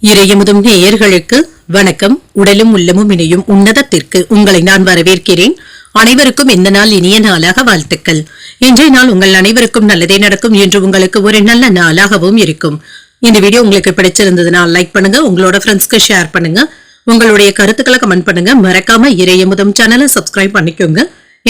இறையமுதும் நேயர்களுக்கு வணக்கம். உடலும் உள்ளமும் இணையும் உன்னதத்திற்கு உங்களை நான் வரவேற்கிறேன். அனைவருக்கும் இந்த நாள் இனிய நாளாக வாழ்த்துக்கள். இன்றைய நாள் உங்கள் அனைவருக்கும் நல்லதே நடக்கும் என்று உங்களுக்கு ஒரு நல்ல நாளாகவும் இருக்கும். இந்த வீடியோ உங்களுக்கு பிடிச்சிருந்ததுன்னா லைக் பண்ணுங்க, உங்களோட ஃப்ரெண்ட்ஸ்க்கு ஷேர் பண்ணுங்க, உங்களுடைய கருத்துக்களை கமெண்ட் பண்ணுங்க. மறக்காம இறையமுதும் சேனலை சப்ஸ்கிரைப் பண்ணிக்கோங்க.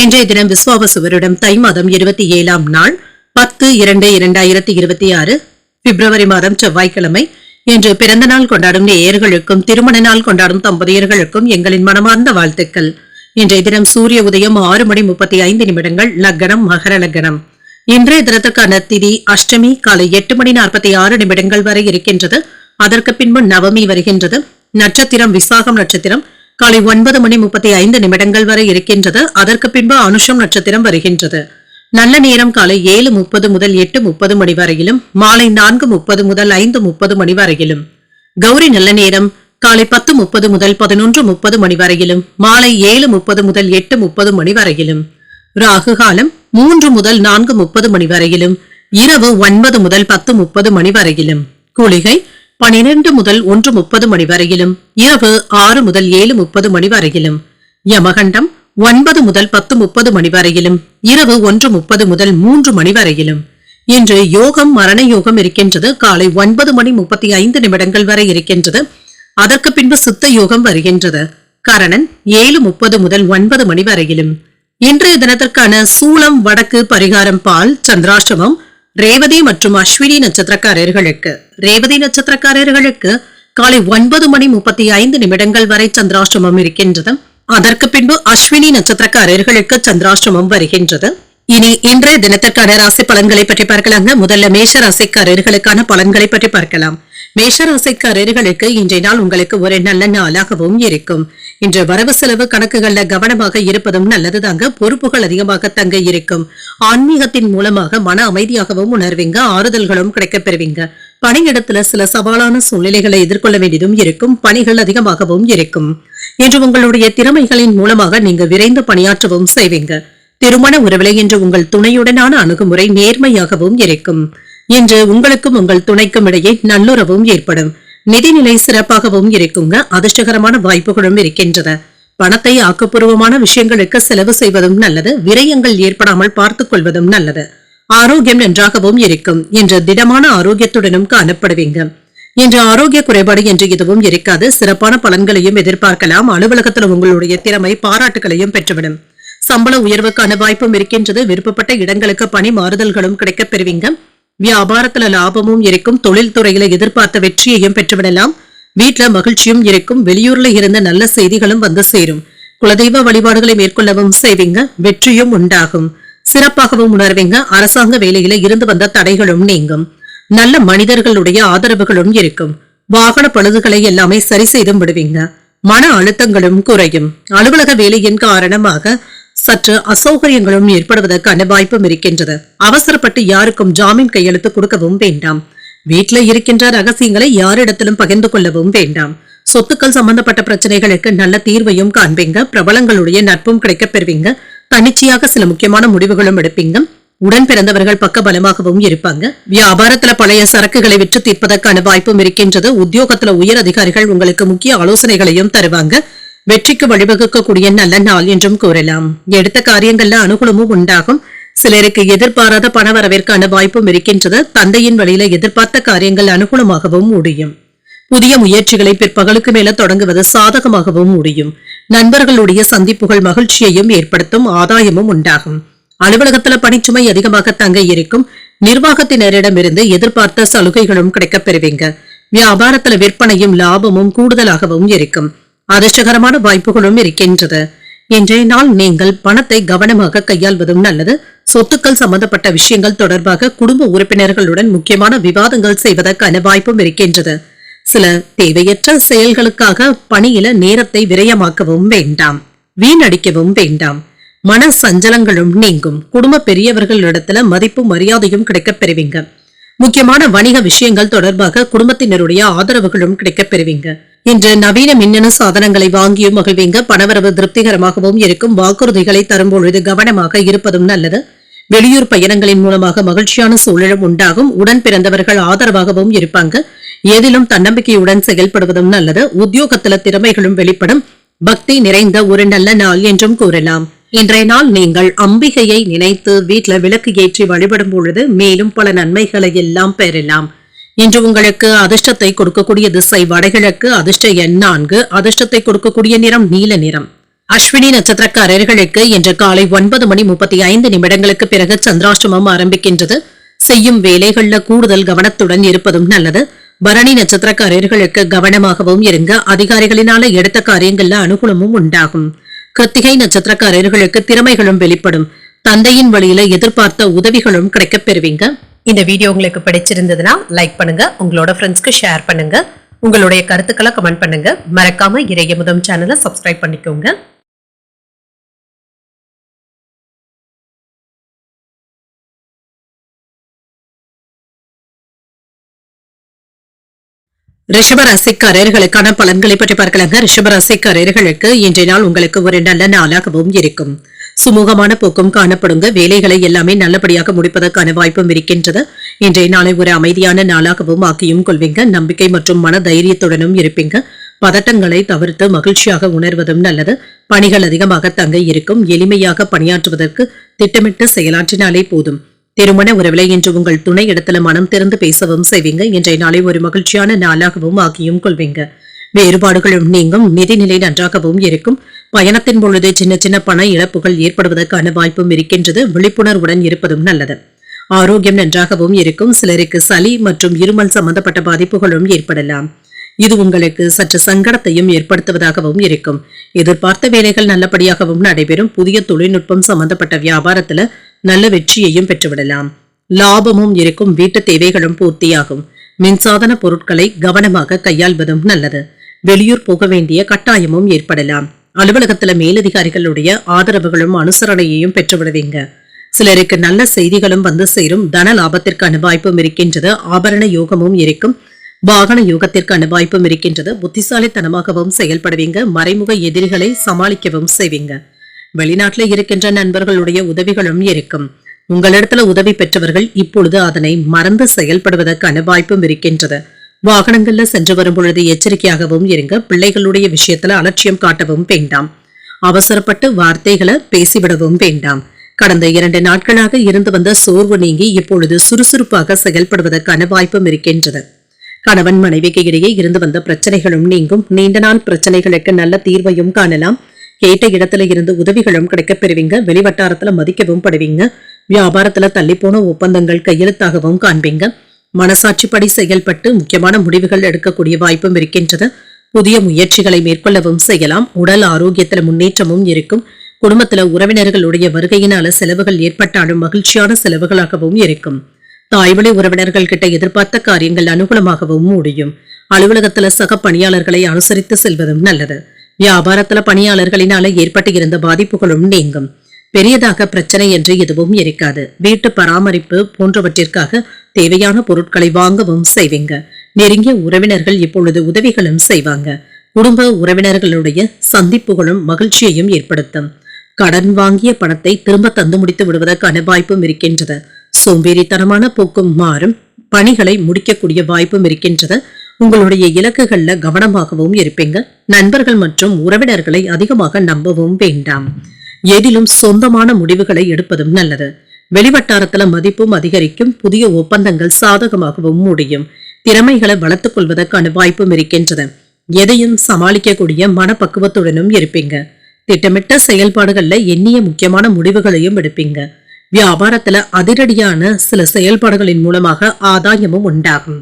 இன்றைய தினம் விஸ்வாவசு வருடம் தை மாதம் 27ஆம் நாள் 10/2/2026 பிப்ரவரி மாதம் செவ்வாய்க்கிழமை. இன்று பிறந்த நாள் கொண்டாடும் நேயர்களுக்கும் திருமண நாள் கொண்டாடும் தம்பதியர்களுக்கும் எங்களின் மனமார்ந்த வாழ்த்துக்கள். இன்றைய தினம் சூரிய உதயம் 6:35 லக்னம் மகர லக்னம். இன்றைய தினத்துக்கான திதி அஷ்டமி காலை 8:46 வரை இருக்கின்றது. அதற்கு பின்பு நவமி வருகின்றது. நட்சத்திரம் விசாகம் நட்சத்திரம் காலை 9:35 வரை இருக்கின்றது. அதற்கு பின்பு அனுஷம் நட்சத்திரம் வருகின்றது. நல்ல நேரம் காலை 7:30 முதல் 8:30 மணி வரையிலும், மாலை 4:30 முதல் 5:30 மணி வரையிலும். கௌரி நல்ல நேரம் காலை 10:30 முதல் 11:30 மணி வரையிலும், மாலை 7:30 முதல் 8:30 மணி வரையிலும். ராகு காலம் 3 முதல் 4:30 மணி வரையிலும், இரவு 9 முதல் 10:30 மணி வரையிலும். குளிகை 12 முதல் 1:30 மணி வரையிலும், இரவு 6 முதல் 7:30 மணி வரையிலும். யமகண்டம் 9 முதல் 10:30 மணி வரையிலும், இரவு 1:30 முதல் 3 மணி வரையிலும். இன்று யோகம் மரண யோகம் இருக்கின்றது. காலை 9:35 வரை இருக்கின்றது. அதற்கு பின்பு சித்த யோகம் வருகின்றது. கரணன் 7:30 முதல் 9 மணி வரையிலும். இன்றைய தினத்திற்கான சூலம் வடக்கு பரிகாரம் பால் சந்திராஷ்டமம் ரேவதி மற்றும் அஸ்வினி நட்சத்திரக்காரர்களுக்கு. ரேவதி நட்சத்திரக்காரர்களுக்கு காலை 9:35 வரை சந்திராஷ்டமம் இருக்கின்றது. அதற்கு பின்பு அஸ்வினி நட்சத்திரக்காரர்களுக்கு சந்திராஷ்டமம் வருகின்றது. இனி இன்றைய தினத்திற்கான ராசி பலன்களை பற்றி பார்க்கலாங்க. முதல்ல மேஷ ராசிக்காரர்களுக்கான பலன்களை பற்றி பார்க்கலாம். மேஷ ராசிக்காரர்களுக்கு இன்றைய நாள் உங்களுக்கு ஒரு நல்ல நாளாகவும் இருக்கும். இன்று வரவு செலவு கணக்குகள்ல கவனமாக இருப்பதும் நல்லதுதாங்க. பொறுப்புகள் அதிகமாக தங்க இருக்கும். ஆன்மீகத்தின் மூலமாக மன அமைதியாகவும் உணர்வீங்க. ஆறுதல்களும் கிடைக்கப் பெறுவீங்க. பணியிடத்துல சில சவாலான சூழ்நிலைகளை எதிர்கொள்ள வேண்டியதும் இருக்கும். பணிகள் அதிகமாகவும் இருக்கும். இன்று உங்களுடைய திறமைகளின் மூலமாக நீங்க விரைந்து பணியாற்றவும் செய்வீங்க. திருமண உறவிலே இன்று உங்கள் துணையுடனான அணுகுமுறை நேர்மையாகவும் இருக்கும். இன்று உங்களுக்கும் உங்கள் துணைக்கும் இடையே நல்லுறவும் ஏற்படும். நிதிநிலை சிறப்பாகவும் இருக்குங்க. அதிர்ஷ்டகரமான வாய்ப்புகளும் இருக்கின்றன. பணத்தை ஆக்கப்பூர்வமான விஷயங்களுக்கு செலவு செய்வதும் நல்லது. விரயங்கள் ஏற்படாமல் பார்த்துக் கொள்வதும் நல்லது. ஆரோக்கியம் நன்றாகவும் இருக்கும். இன்று திடமான ஆரோக்கியத்துடனும் காணப்படுவீங்க. இன்று ஆரோக்கிய குறைபாடு என்று எதுவும் இருக்காது. சிறப்பான பலன்களையும் எதிர்பார்க்கலாம். அலுவலகத்தில் உங்களுடைய திறமை பாராட்டுகளையும் பெற்றுவிடும். சம்பள உயர்வுக்கான வாய்ப்பும் இருக்கின்றது. விருப்பப்பட்ட இடங்களுக்கு பணி மாறுதல்களும் கிடைக்கப் பெறுவீங்க. வியாபாரத்துல லாபமும் இருக்கும். தொழில் துறையில எதிர்பார்த்த வெற்றியையும் பெற்றுவிடலாம். வீட்டுல மகிழ்ச்சியும் இருக்கும். வெளியூர்ல இருந்த நல்ல செய்திகளும் வந்து சேரும். குலதெய்வ வழிபாடுகளை மேற்கொள்ளவும் செய்வீங்க. வெற்றியும் உண்டாகும். சிறப்பாகவும் உணர்வீங்க. அரசாங்க வேலையில இருந்து வந்த தடைகளும் நீங்கும். நல்ல மனிதர்களுடைய ஆதரவுகளும் இருக்கும். வாகன பழுதுகளை எல்லாமே சரி செய்தும் விடுவீங்க. மன அழுத்தங்களும் குறையும். அலுவலக வேலையின் காரணமாக சற்று அசௌகரியங்களும் ஏற்படுவதற்கான வாய்ப்பும் இருக்கின்றது. அவசரப்பட்டு யாருக்கும் ஜாமீன் கையெழுத்து கொடுக்கவும் வேண்டாம். வீட்டில இருக்கின்ற ரகசியங்களை யாரிடத்திலும் பகிர்ந்து கொள்ளவும் வேண்டாம். சொத்துக்கள் சம்பந்தப்பட்ட பிரச்சனைகளுக்கு நல்ல தீர்வையும் காண்பீங்க. பிரபலங்களுடைய நட்பும் கிடைக்கப் பெறுவீங்க. தனிச்சையாக சில முக்கியமான முடிவுகளும் எடுப்பீங்க. உடன் பிறந்தவர்கள் பக்க பலமாகவும் இருப்பாங்க. வியாபாரத்துல பழைய சரக்குகளை விற்று தீர்ப்பதற்கான வாய்ப்பும் இருக்கின்றது. உத்தியோகத்துல உயர் அதிகாரிகள் உங்களுக்கு முக்கிய ஆலோசனைகளையும் தருவாங்க. வெற்றிக்கு வழிவகுக்கக்கூடிய நல்ல நாள் என்றும் கூறலாம். எடுத்த காரியங்கள்ல அனுகூலமும் உண்டாகும். சிலருக்கு எதிர்பாராத பண வரவிற்கான வாய்ப்பும் இருக்கின்றது. தந்தையின் வழியில எதிர்பார்த்த காரியங்கள் அனுகூலமாகவும் முடியும். புதிய முயற்சிகளை பிற்பகலுக்கு மேல தொடங்குவது சாதகமாகவும் முடியும். நண்பர்களுடைய சந்திப்புகள் மகிழ்ச்சியையும் ஏற்படுத்தும். ஆதாயமும் உண்டாகும். அலுவலகத்துல பணிச்சுமை அதிகமாக தங்க இருக்கும். நிர்வாகத்தினரிடமிருந்து எதிர்பார்த்த சலுகைகளும் கிடைக்கப் பெறுவீங்க. வியாபாரத்துல விற்பனையும் லாபமும் கூடுதலாகவும் இருக்கும். அதிர்ஷ்டகரமான வாய்ப்புகளும் இருக்கின்றது. இன்றைய நாள் நீங்கள் பணத்தை கவனமாக கையாள்வதும் நல்லது. சொத்துக்கள் சம்பந்தப்பட்ட விஷயங்கள் தொடர்பாக குடும்ப உறுப்பினர்களுடன் முக்கியமான விவாதங்கள் செய்வதற்கான வாய்ப்பும் இருக்கின்றது. சில தேவையற்ற செயல்களுக்காக பணியில நேரத்தை விரயமாக்கவும் வேண்டாம். வீணடிக்கவும் வேண்டாம். மன சஞ்சலங்களும் நீங்கும். குடும்ப பெரியவர்களிடத்துல மதிப்பு மரியாதையும் கிடைக்கப் பெறுவீங்க. முக்கியமான வணிக விஷயங்கள் தொடர்பாக குடும்பத்தினருடைய ஆதரவுகளும் கிடைக்கப் பெறுவீங்க. இன்று நவீன மின்னணு சாதனங்களை வாங்கியும் மகிழ்வீங்க. பணவரவு திருப்திகரமாகவும் இருக்கும். வாக்குறுதிகளை தரும் பொழுது கவனமாக இருப்பதும் நல்லது. வெளியூர் பயணங்களின் மூலமாக மகிழ்ச்சியான சூழலும் உண்டாகும். உடன் பிறந்தவர்கள் ஆதரவாகவும் இருப்பாங்க. ஏதிலும் தன்னம்பிக்கையுடன் செயல்படுவதும் நல்லது. உத்தியோகத்துல திறமைகளும் வெளிப்படும். பக்தி நிறைந்த ஒரு நல்ல நாள் என்றும் கூறலாம். இன்றைய நாள் நீங்கள் அம்பிகையை நினைத்து வீட்டுல விளக்கு ஏற்றி வழிபடும் பொழுது மேலும் பல நன்மைகளை எல்லாம் பெறலாம். இன்று உங்களுக்கு அதிர்ஷ்டத்தை கொடுக்கக்கூடிய திசை வடகிழக்கு, அதிர்ஷ்ட எண் 4, அதிர்ஷ்டத்தை கொடுக்கக்கூடிய நிறம் நீல நிறம். அஸ்வினி நட்சத்திரக்காரர்களுக்கு இன்று காலை 9:35 பிறகு சந்திராஷ்டமம் ஆரம்பிக்கின்றது. செய்யும் வேலைகள்ல கூடுதல் கவனத்துடன் இருப்பதும் நல்லது. பரணி நட்சத்திரக்காரர்களுக்கு கவனமாகவும் இருங்க. அதிகாரிகளினால எடுத்த காரியங்கள்ல அனுகூலமும் உண்டாகும். கிருத்திகை நட்சத்திரக்காரர்களுக்கு திறமைகளும் வெளிப்படும். தந்தையின் வழியில எதிர்பார்த்த உதவிகளும் கிடைக்கப் பெறுவீங்க. இந்த வீடியோ உங்களுக்கு பிடிச்சிருந்ததுன்னா லைக் பண்ணுங்க, உங்களோட ஃப்ரெண்ட்ஸ்க்கு ஷேர் பண்ணுங்க, உங்களுடைய கருத்துக்களை கமெண்ட் பண்ணுங்க. மறக்காம இறையமுதம் சேனலை சப்ஸ்கிரைப் பண்ணிக்கோங்க. ரிஷபராசிக்காரர்களுக்கான பலன்களை பற்றி பார்க்கலாங்க. ரிஷபராசிக்காரர்களுக்கு இன்றைய நாள் உங்களுக்கு ஒரு நல்ல நாளாகவும் இருக்கும். சுமூகமான போக்கும் காணப்படுங்க. வேலைகளை எல்லாமே நல்லபடியாக முடிப்பதற்கான வாய்ப்பும் இருக்கின்றது. இன்றைய நாளை ஒரு அமைதியான நாளாகவும் ஆக்கியும் கொள்வீங்க. நம்பிக்கை மற்றும் மன தைரியத்துடனும் இருப்பீங்க. பதட்டங்களை தவிர்த்து மகிழ்ச்சியாக உணர்வதும் நல்லது. பணிகள் அதிகமாக தங்க இருக்கும். எளிமையாக பணியாற்றுவதற்கு திட்டமிட்டு செயலாற்றினாலே போதும். திருமண உறவிலை இன்று உங்கள் துணை இடத்துல மனம் திறந்து பேசவும் செய்வீங்க. இன்றைய நாளை ஒரு மகிழ்ச்சியான நாளாகவும் ஆக்கியும் கொள்வீங்க. வேறுபாடுகளும் நீங்கும். நிதிநிலை நன்றாகவும் இருக்கும். பயணத்தின் பொழுது சின்ன சின்ன பண இழப்புகள் ஏற்படுவதற்கான வாய்ப்பும் இருக்கின்றது. விழிப்புணர்வுடன் இருப்பதும் நல்லது. ஆரோக்கியம் நன்றாகவும் இருக்கும். சிலருக்கு சளி மற்றும் இருமல் சம்பந்தப்பட்ட பாதிப்புகளும் ஏற்படலாம். இது உங்களுக்கு சற்று சங்கடத்தையும் ஏற்படுத்துவதாகவும் இருக்கும். எதிர்பார்த்த வேலைகள் நல்லபடியாகவும் நடைபெறும். புதிய தொழில்நுட்பம் சம்பந்தப்பட்ட வியாபாரத்துல நல்ல வெற்றியையும் பெற்றுவிடலாம். லாபமும் இருக்கும். வீட்டு தேவைகளும் பூர்த்தியாகும். மின்சாதன பொருட்களை கவனமாக கையாள்வதும் நல்லது. வெளியூர் போக வேண்டிய கட்டாயமும் ஏற்படலாம். அலுவலகத்துல மேலதிகாரிகளுடைய ஆதரவுகளும் அனுசரணையையும் பெற்றுவிடுவீங்க. சிலருக்கு நல்ல செய்திகளும் வந்து சேரும். தன லாபத்திற்கான வாய்ப்பும் இருக்கின்றது. ஆபரண யோகமும் இருக்கும். வாகன யோகத்திற்கான வாய்ப்பும் இருக்கின்றது. புத்திசாலித்தனமாகவும் செயல்படுவீங்க. மறைமுக எதிரிகளை சமாளிக்கவும் செய்வீங்க. வெளிநாட்டுல இருக்கின்ற நண்பர்களுடைய உதவிகளும் இருக்கும். உங்களிடத்துல உதவி பெற்றவர்கள் இப்பொழுது அதனை மறந்து செயல்படுவதற்கான வாய்ப்பும் இருக்கின்றது. வாகனங்கள்ல சென்று வரும் பொழுது எச்சரிக்கையாகவும் இருங்க. பிள்ளைகளுடைய விஷயத்துல அலட்சியம் காட்டவும் வேண்டாம். அவசரப்பட்டு வார்த்தைகளை பேசிவிடவும் வேண்டாம். கடந்த 2 நாட்களாக இருந்து வந்த சோர்வு நீங்கி இப்பொழுது சுறுசுறுப்பாக செயல்படுவதற்கான வாய்ப்பும் இருக்கின்றது. கணவன் மனைவிக்கு இடையே இருந்து வந்த பிரச்சனைகளும் நீங்கும். நீண்ட நாள் பிரச்சனைகளுக்கு நல்ல தீர்வையும் காணலாம். கேட்ட இடத்துல இருந்து உதவிகளும் கிடைக்கப் பெறுவீங்க. வெளிவட்டாரத்துல மதிக்கவும் படுவீங்க. வியாபாரத்துல தள்ளிப்போன ஒப்பந்தங்கள் கையெழுத்தாகவும் காண்பீங்க. மனசாட்சிப்படி செயல்பட்டு முக்கியமான முடிவுகள் எடுக்கக்கூடிய வாய்ப்பும் இருக்கின்றது. புதிய முயற்சிகளை மேற்கொள்ளவும் செய்யலாம். உடல் ஆரோக்கியத்துல முன்னேற்றமும் இருக்கும். குடும்பத்துல உறவினர்களுடைய வருகையினால செலவுகள் ஏற்பட்டாலும் மகிழ்ச்சியான செலவுகளாகவும் இருக்கும். தாய்வழி உறவினர்கள் கிட்ட எதிர்பார்த்த காரியங்கள் அனுகூலமாகவும் முடியும். அலுவலகத்துல சக பணியாளர்களை அனுசரித்து செல்வதும் நல்லது. வியாபாரத்துல பணியாளர்களினால ஏற்பட்டு இருந்த பாதிப்புகளும் நீங்கும். பெரியதாக பிரச்சனை என்று எதுவும் இருக்காது. வீட்டு பராமரிப்பு போன்றவற்றிற்காக தேவையான பொருட்களை வாங்கவும் செய்வீங்க. நெருங்கிய உறவினர்கள் இப்பொழுது உதவிகளும் செய்வாங்க. குடும்ப உறவினர்களுடைய சந்திப்புகளும் மகிழ்ச்சியையும் ஏற்படுத்தும். கடன் வாங்கிய பணத்தை திரும்ப தந்து முடித்து விடுவதற்கான வாய்ப்பும் இருக்கின்றது. சோம்பேறித்தனமான போக்கும் மாறும். பணிகளை முடிக்கக்கூடிய வாய்ப்பும் இருக்கின்றது. உங்களுடைய இலக்குகள்ல கவனமாகவும் இருப்பீங்க. நண்பர்கள் மற்றும் உறவினர்களை அதிகமாக நம்பவும் வேண்டாம். எதிலும் சொந்தமான முடிவுகளை எடுப்பதும் நல்லது. வெளிவட்டாரத்துல மதிப்பும் அதிகரிக்கும். புதிய ஒப்பந்தங்கள் சாதகமாகவும் முடியும். திறமைகளை வளர்த்துக் கொள்வதற்கான வாய்ப்பும் இருக்கின்றது. எதையும் சமாளிக்கக்கூடிய மனப்பக்குவத்துடனும் இருப்பீங்க. திட்டமிட்ட செயல்பாடுகள்ல எண்ணிய முக்கியமான முடிவுகளையும் எடுப்பீங்க. வியாபாரத்துல அதிரடியான சில செயல்பாடுகளின் மூலமாக ஆதாயமும் உண்டாகும்.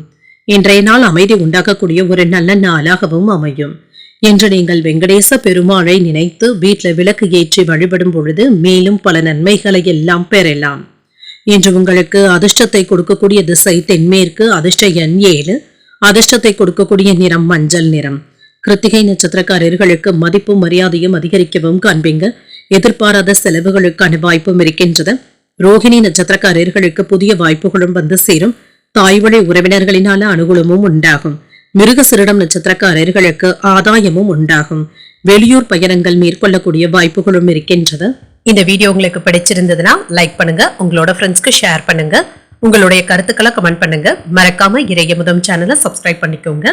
இன்றைய நாள் அமைதி உண்டாக்கக்கூடிய ஒரு நல்ல நாளாகவும் அமையும். இன்று நீங்கள் வெங்கடேச பெருமாளை நினைத்து வீட்டுல விளக்கு ஏற்றி வழிபடும் பொழுது மேலும் பல நன்மைகளை எல்லாம் பெறலாம். இன்று உங்களுக்கு அதிர்ஷ்டத்தை கொடுக்கக்கூடிய திசை தென்மேற்கு, அதிர்ஷ்ட எண் 7, அதிர்ஷ்டத்தை கொடுக்கக்கூடிய நிறம் மஞ்சள் நிறம். கிருத்திகை நட்சத்திரக்காரர்களுக்கு மதிப்பும் மரியாதையும் அதிகரிக்கவும் காண்பீங்க. எதிர்பாராத செலவுகளுக்கான வாய்ப்பும் இருக்கின்றது. ரோகிணி நட்சத்திரக்காரர்களுக்கு புதிய வாய்ப்புகளும் வந்து சேரும். தாய்வழி உறவினர்களினால அனுகூலமும் உண்டாகும். மிருகசிரிடம் நட்சத்திரக்காரர்களுக்கு ஆதாயமும் உண்டாகும். வெளியூர் பயணங்கள் மேற்கொள்ளக்கூடிய வாய்ப்புகளும் இருக்கின்றது. இந்த வீடியோ உங்களுக்கு பிடிச்சிருந்ததுன்னா லைக் பண்ணுங்க, உங்களோட ஃப்ரெண்ட்ஸ்க்கு ஷேர் பண்ணுங்க, உங்களுடைய கருத்துக்களை கமெண்ட் பண்ணுங்க. மறக்காம இறையமுதம் சேனலை சப்ஸ்கிரைப் பண்ணிக்கோங்க.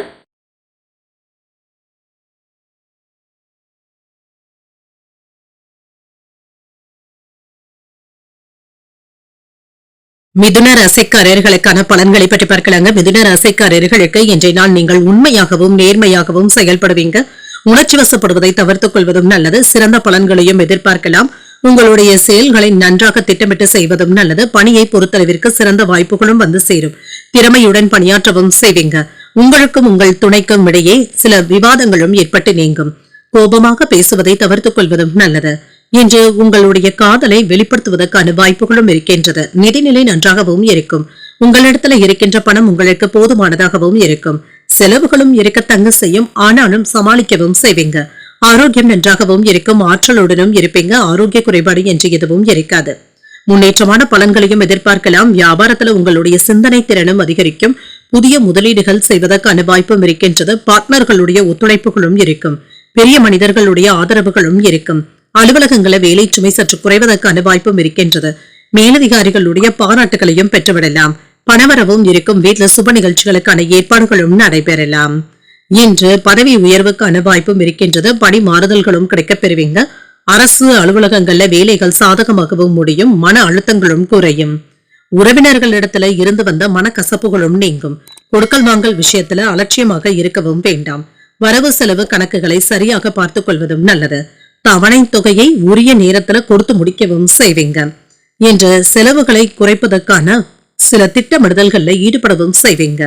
மிதுன ராசிக்காரர்களுக்கான பலன்களை பற்றி பார்க்கலாங்க. மிதுன ராசிக்காரர்களுக்கு இன்றைய நாள் நீங்கள் உண்மையாகவும் நேர்மையாகவும் செயல்படுவீங்க. உணர்ச்சி வசப்படுவதை தவிர்த்துக் கொள்வதும் நல்லது. சிறந்த பலன்களையும் எதிர்பார்க்கலாம். உங்களுடைய செயல்களை நன்றாக திட்டமிட்டு செய்வதும் நல்லது. பணியை பொறுத்தளவிற்கு சிறந்த வாய்ப்புகளும் வந்து சேரும். திறமையுடன் பணியாற்றவும் செய்வீங்க. உங்களுக்கும் உங்கள் துணைக்கும் இடையே சில விவாதங்களும் ஏற்பட்டு நீங்கும். கோபமாக பேசுவதை தவிர்த்துக் கொள்வதும் நல்லது. இன்று உங்களுடைய காதலை வெளிப்படுத்துவதற்கான வாய்ப்புகளும் இருக்கின்றது. நிதிநிலை நன்றாகவும் இருக்கும். உங்களிடத்துல இருக்கின்ற பணம் உங்களுக்கு போதுமானதாகவும் இருக்கும். செலவுகளும் இருக்கத்தங்க செய்யும். ஆனாலும் சமாளிக்கவும் செய்வீங்க. ஆரோக்கியம் நன்றாகவும் இருக்கும். ஆற்றலுடனும் இருப்பீங்க. ஆரோக்கிய குறைபாடு என்று எதுவும் இருக்காது. முன்னேற்றமான பலன்களையும் எதிர்பார்க்கலாம். வியாபாரத்துல உங்களுடைய சிந்தனை திறனும் அதிகரிக்கும். புதிய முதலீடுகள் செய்வதற்கான வாய்ப்பும் இருக்கின்றது. பார்ட்னர்களுடைய ஒத்துழைப்புகளும் இருக்கும். பெரிய மனிதர்களுடைய ஆதரவுகளும் இருக்கும். அலுவலகங்கள வேலை சுமை சற்று குறைவதற்கான வாய்ப்பும் இருக்கின்றது. மேலதிகாரிகளுடைய பாராட்டுகளையும் பெற்றுவிடலாம். பணவரவும் இருக்கும். வீட்டுல சுப நிகழ்ச்சிகளுக்கான ஏற்பாடுகளும் நடைபெறலாம். இன்று பதவி உயர்வுக்கான வாய்ப்பும் இருக்கின்றது. பணி மாறுதல்களும் கிடைக்கப் பெறுவீங்க. அரசு அலுவலகங்கள்ல வேலைகள் சாதகமாகவும் முடியும். மன அழுத்தங்களும் குறையும். உறவினர்களிடத்துல இருந்து வந்த மனக்கசப்புகளும் நீங்கும். கொடுக்கல் வாங்கல் விஷயத்துல அலட்சியமாக இருக்கவும் வேண்டாம். வரவு செலவு கணக்குகளை சரியாக பார்த்துக் கொள்வதும் நல்லது. தவணை தொகையை உரிய நேரத்துல கொடுத்து முடிக்கவும் செய்வீங்க. என்ற செலவுகளை குறைப்பதற்கான சில திட்டமிடுதல்கள்ல ஈடுபடவும் செய்வீங்க.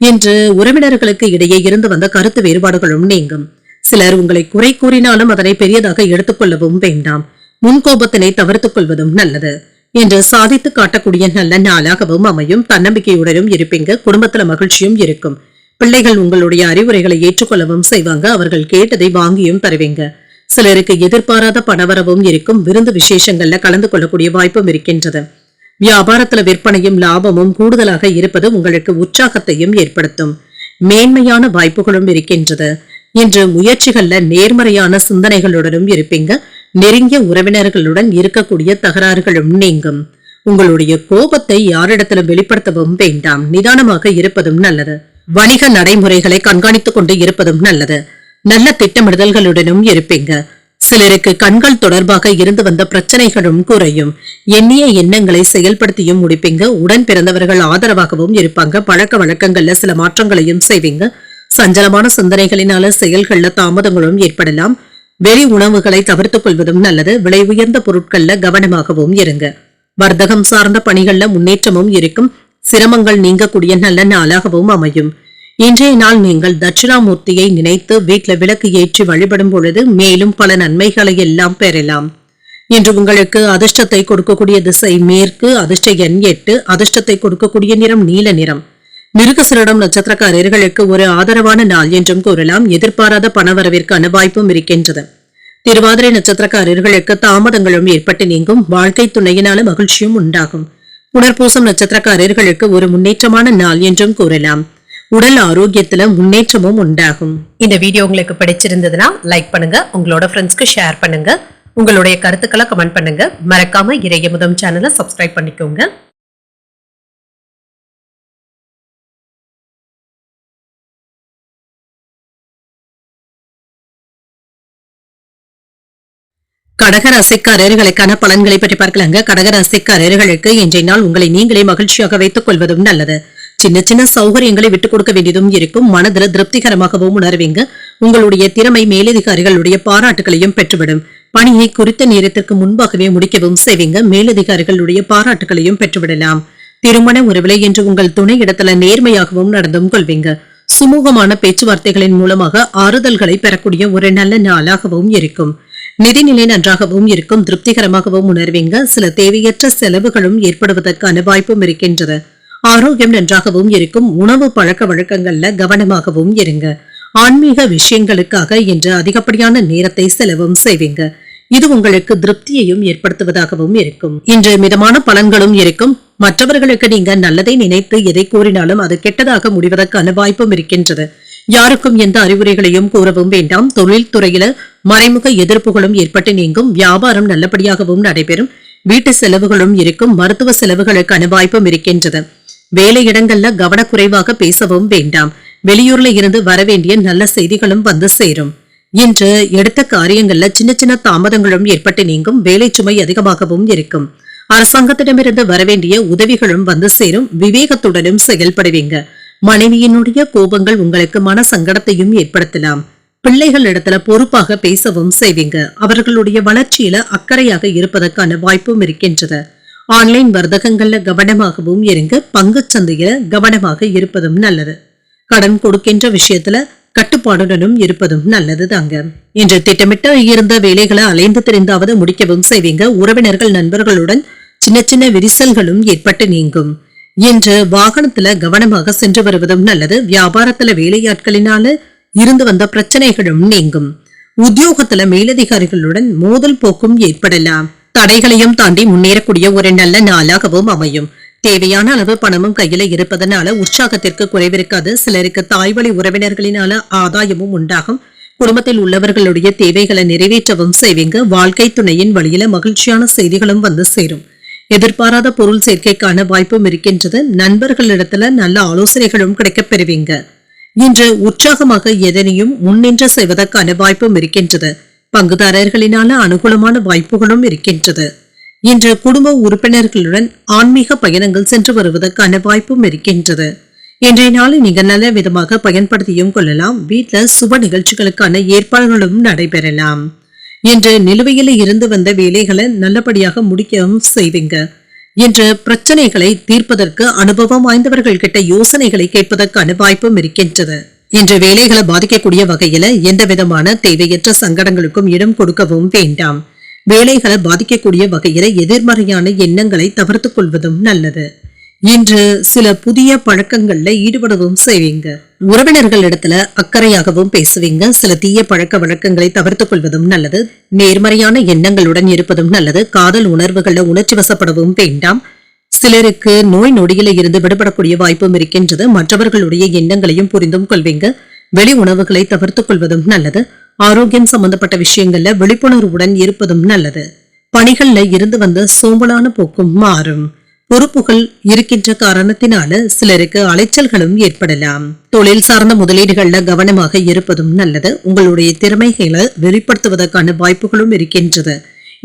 என்று உறவினர்களுக்கு இடையே இருந்து வந்த கருத்து வேறுபாடுகளும் நீங்கும். சிலர் உங்களை குறை கூறினாலும் அதனை பெரியதாக எடுத்துக்கொள்ளவும் வேண்டாம். முன்கோபத்தினை தவிர்த்துக் கொள்வதும் நல்லது. என்று சாதித்து காட்டக்கூடிய நல்ல நாளாகவும் அமையும். தன்னம்பிக்கையுடனும் இருப்பீங்க. குடும்பத்துல மகிழ்ச்சியும் இருக்கும். பிள்ளைகள் உங்களுடைய அறிவுரைகளை ஏற்றுக்கொள்ளவும் செய்வாங்க. அவர்கள் கேட்டதை வாங்கியும் தருவீங்க. சிலருக்கு எதிர்பாராத பணவரவும் இருக்கும். விருந்து விசேஷங்கள்ல கலந்து கொள்ளக்கூடிய வாய்ப்பும் இருக்கின்றது. வியாபாரத்துல விற்பனையும் லாபமும் கூடுதலாக இருப்பது உங்களுக்கு உற்சாகத்தையும் ஏற்படுத்தும். மேன்மையான வாய்ப்புகளும் இருக்கின்றது. இன்று முயற்சிகள்ல நேர்மறையான சிந்தனைகளுடனும் இருப்பீங்க. நெருங்கிய உறவினர்களுடன் இருக்கக்கூடிய தகராறுகளும் நீங்கும். உங்களுடைய கோபத்தை யாரிடத்திலும் வெளிப்படுத்தவும் வேண்டாம். நிதானமாக இருப்பதும் நல்லது. வணிக நடைமுறைகளை கண்காணித்துக் கொண்டு இருப்பதும் நல்லது. நல்ல திட்டமிடுதல்களுடனும் இருப்பீங்க. சிலருக்கு கண்கள் தொடர்பாக இருந்து வந்த பிரச்சனைகளும் குறையும். எண்ணிய எண்ணங்களை செயல்படுத்தியும் முடிப்பீங்க. உடன் பிறந்தவர்கள் ஆதரவாகவும் இருப்பாங்க. பழக்க வழக்கங்கள்ல சில மாற்றங்களையும் செய்வீங்க. சஞ்சலமான சிந்தனைகளினால செயல்கள்ல தாமதங்களும் ஏற்படலாம். வெளி உணவுகளை தவிர்த்துக் கொள்வதும் நல்லது. விலை உயர்ந்த பொருட்கள்ல கவனமாகவும் இருங்க. வர்த்தகம் சார்ந்த பணிகள்ல முன்னேற்றமும் இருக்கும். சிரமங்கள் நீங்கக்கூடிய நல்ல நாளாகவும் அமையும். இன்றைய நாள் நீங்கள் தட்சிணாமூர்த்தியை நினைத்து வீட்டில் விளக்கு ஏற்றி வழிபடும் பொழுது மேலும் பல நன்மைகளை எல்லாம் பெறலாம். இன்று உங்களுக்கு அதிர்ஷ்டத்தை கொடுக்கக்கூடிய திசை மேற்கு. அதிர்ஷ்ட எண் 8. அதிர்ஷ்டத்தை கொடுக்கக்கூடிய நிறம் நீல நிறம். மிருகசீரிடம் நட்சத்திரக்காரர்களுக்கு ஒரு ஆதரவான நாள் என்றும் கூறலாம். எதிர்பாராத பணவரவிற்கான வாய்ப்பும் இருக்கின்றது. திருவாதிரை நட்சத்திரக்காரர்களுக்கு தாமதங்களும் ஏற்பட்டு நீங்கும். வாழ்க்கை துணையினால மகிழ்ச்சியும் உண்டாகும். புனர்பூசம் நட்சத்திரக்காரர்களுக்கு ஒரு முன்னேற்றமான நாள் என்றும் கூறலாம். உடல் ஆரோக்கியத்துல முன்னேற்றமும் உண்டாகும். இந்த வீடியோ உங்களுக்கு பிடிச்சிருந்ததுன்னா லைக் பண்ணுங்க, உங்களோட ஃப்ரெண்ட்ஸ்க்கு ஷேர் பண்ணுங்க, உங்களுடைய கருத்துக்களை கமெண்ட் பண்ணுங்க. மறக்காம இறையமுதம் சேனலை சப்ஸ்கிரைப் பண்ணிக்கோங்க. கடகராசிக்காரர்களுக்கான பலன்களை பற்றி பார்க்கலாங்க. கடகராசிக்காரர்களுக்கு இன்றைய நாள் உங்களை நீங்களே மகிழ்ச்சியாக வைத்துக் கொள்வதும் நல்லது. சின்ன சின்ன சௌகரியங்களை விட்டுக் கொடுக்க வேண்டியதும் இருக்கும். மனதில் திருப்திகரமாகவும் உணர்வீங்க. உங்களுடைய திறமை மேலதிகாரிகளுடைய பாராட்டுகளையும் பெற்றுவிடும். பணியை குறித்த நேரத்திற்கு முன்பாகவே முடிக்கவும் செய்வீங்க. மேலதிகாரிகளுடைய பாராட்டுகளையும் பெற்றுவிடலாம். திருமண உறவிலை என்று உங்கள் துணை இடத்துல நேர்மையாகவும் நடந்தும் கொள்வீங்க. சுமூகமான பேச்சுவார்த்தைகளின் மூலமாக ஆறுதல்களை பெறக்கூடிய ஒரு நல்ல நாளாகவும் இருக்கும். நிதிநிலை நன்றாகவும் இருக்கும். திருப்திகரமாகவும் உணர்வீங்க. சில தேவையற்ற செலவுகளும் ஏற்படுவதற்கான வாய்ப்பும் இருக்கின்றது. ஆரோக்கியம் நன்றாகவும் இருக்கும். உணவு பழக்க வழக்கங்கள்ல கவனமாகவும் இருங்க. ஆன்மீக விஷயங்களுக்காக இன்று அதிகப்படியான நேரத்தை செலவும் செய்வீங்க. இது உங்களுக்கு திருப்தியையும் ஏற்படுத்துவதாகவும் இருக்கும். இன்று மிதமான பலன்களும் இருக்கும். மற்றவர்களுக்கு நீங்க நல்லதை நினைத்து எதை கூறினாலும் அது கெட்டதாக முடிவதற்கான வாய்ப்பும் இருக்கின்றது. யாருக்கும் எந்த அறிவுரைகளையும் கூறவும் வேண்டாம். தொழில் துறையில மறைமுக எதிர்ப்புகளும் ஏற்பட்டு நீங்கும். வியாபாரம் நல்லபடியாகவும் நடைபெறும். வீட்டு செலவுகளும் இருக்கும். மருத்துவ செலவுகளுக்கான வாய்ப்பும் இருக்கின்றது. வேலையிடங்கள்ல கவனக்குறைவாக பேசவும் வேண்டாம். வெளியூர்ல இருந்து வரவேண்டிய நல்ல செய்திகளும் வந்து சேரும். இன்று எடுத்த காரியங்கள்ல சின்ன சின்ன தாமதங்களும் ஏற்பட்டு நீங்கும். வேலை சுமை அதிகமாகவும் இருக்கும். அரசாங்கத்திடமிருந்து வரவேண்டிய உதவிகளும் வந்து சேரும். விவேகத்துடனும் செயல்படுவீங்க. மனைவியினுடைய கோபங்கள் உங்களுக்கு மன சங்கடத்தையும் ஏற்படுத்தலாம். பிள்ளைகள் இடத்துல பொறுப்பாக பேசவும் செய்வீங்க. அவர்களுடைய வளர்ச்சியில அக்கறையாக இருப்பதற்கான வாய்ப்பும் இருக்கின்றது. ஆன்லைன் வர்த்தகங்கள்ல கவனமாகவும் இருங்க. பங்குச் சந்தையில கவனமாக இருப்பதும் நல்லது. கடன் கொடுக்கின்ற விஷயத்துல கட்டுப்பாடுடனும் இருப்பதும் நல்லது தாங்க. இன்று திட்டமிட்ட இருந்த வேலைகளை அலைந்து தெரிந்தாவது முடிக்கவும் செய்வீங்க. உறவினர்கள் நண்பர்களுடன் சின்ன சின்ன விரிசல்களும் ஏற்பட்டு நீங்கும். இன்று வாகனத்துல கவனமாக சென்று வருவதும் நல்லது. வியாபாரத்துல வேலையாட்களினால இருந்து வந்த பிரச்சனைகளும் நீங்கும். உத்தியோகத்துல மேலதிகாரிகளுடன் மோதல் போக்கும் ஏற்படலாம். தடைகளையும் தாண்டி முன்னேறக்கூடிய ஒரு நல்ல நாளாகவும் அமையும். தேவையான அளவு பணமும் கையில இருப்பதனால உற்சாகத்திற்கு குறைவிருக்காது. சிலருக்கு தாய்வழி உறவினர்களினால ஆதாயமும் உண்டாகும். குடும்பத்தில் உள்ளவர்களுடைய தேவைகளை நிறைவேற்றவும் செய்வீங்க. வாழ்க்கை துணையின் வழியில மகிழ்ச்சியான செய்திகளும் வந்து சேரும். எதிர்பாராத பொருள் சேர்க்கைக்கான வாய்ப்பும் இருக்கின்றது. நண்பர்களிடத்துல நல்ல ஆலோசனைகளும் கிடைக்கப் பெறுவீங்க. இன்று உற்சாகமாக எதனையும் முன்னின்று செய்வதற்கான வாய்ப்பும் இருக்கின்றது. பங்குதாரர்களினால அனுகூலமான வாய்ப்புகளும் இருக்கின்றது. இன்று குடும்ப உறுப்பினர்களுடன் ஆன்மீக பயணங்கள் சென்று வருவதற்கான வாய்ப்பும் இருக்கின்றது. இன்றைய நாளை நீங்க நல்ல விதமாக பயன்படுத்தியும் கொள்ளலாம். வீட்டில் சுப நிகழ்ச்சிகளுக்கான ஏற்பாடுகளும் நடைபெறலாம். இன்று நிலுவையில் இருந்து வந்த வேலைகளை நல்லபடியாக முடிக்கவும் செய்வீங்க. இன்று பிரச்சனைகளை தீர்ப்பதற்கு அனுபவம் வாய்ந்தவர்கள் கிட்ட யோசனைகளை கேட்பதற்கான வாய்ப்பும் இருக்கின்றது. இன்று வேலைகளை பாதிக்கக்கூடிய வகையில எந்த விதமான தேவையற்ற சங்கடங்களுக்கும் இடம் கொடுக்கவும் வேண்டாம். வேலைகளை பாதிக்கக்கூடிய வகையில எதிர்மறையான எண்ணங்களை தவிர்த்துக் கொள்வதும் நல்லது. இன்று சில புதிய பழக்கங்கள்ல ஈடுபடவும் செய்வீங்க. உறவினர்கள் இடத்துல அக்கறையாகவும் பேசுவீங்க. சில தீய பழக்க வழக்கங்களை தவிர்த்துக் கொள்வதும் நல்லது. நேர்மறையான எண்ணங்களுடன் இருப்பதும் நல்லது. காதல் உணர்வுகள்ல உணர்ச்சி வசப்படவும் வேண்டாம். சிலருக்கு நோய் நொடியில இருந்து விடுபடக்கூடிய வாய்ப்பும் இருக்கின்றது. மற்றவர்களுடைய எண்ணங்களையும் புரிந்தும் கொள்வீங்க. வெளி உணவுகளை தவிர்த்துக் கொள்வதும் நல்லது. ஆரோக்கியம் சம்பந்தப்பட்ட விஷயங்கள்ல விழிப்புணர்வுடன் இருப்பதும் நல்லது. பணிகள்ல இருந்து வந்த சோம்பலான போக்கும் மாறும். பொறுப்புகள் இருக்கின்ற காரணத்தினால சிலருக்கு அலைச்சல்களும் ஏற்படலாம். தொழில் சார்ந்த முதலீடுகள்ல கவனமாக இருப்பதும் நல்லது. உங்களுடைய திறமைகளை வெளிப்படுத்துவதற்கான வாய்ப்புகளும் இருக்கின்றது.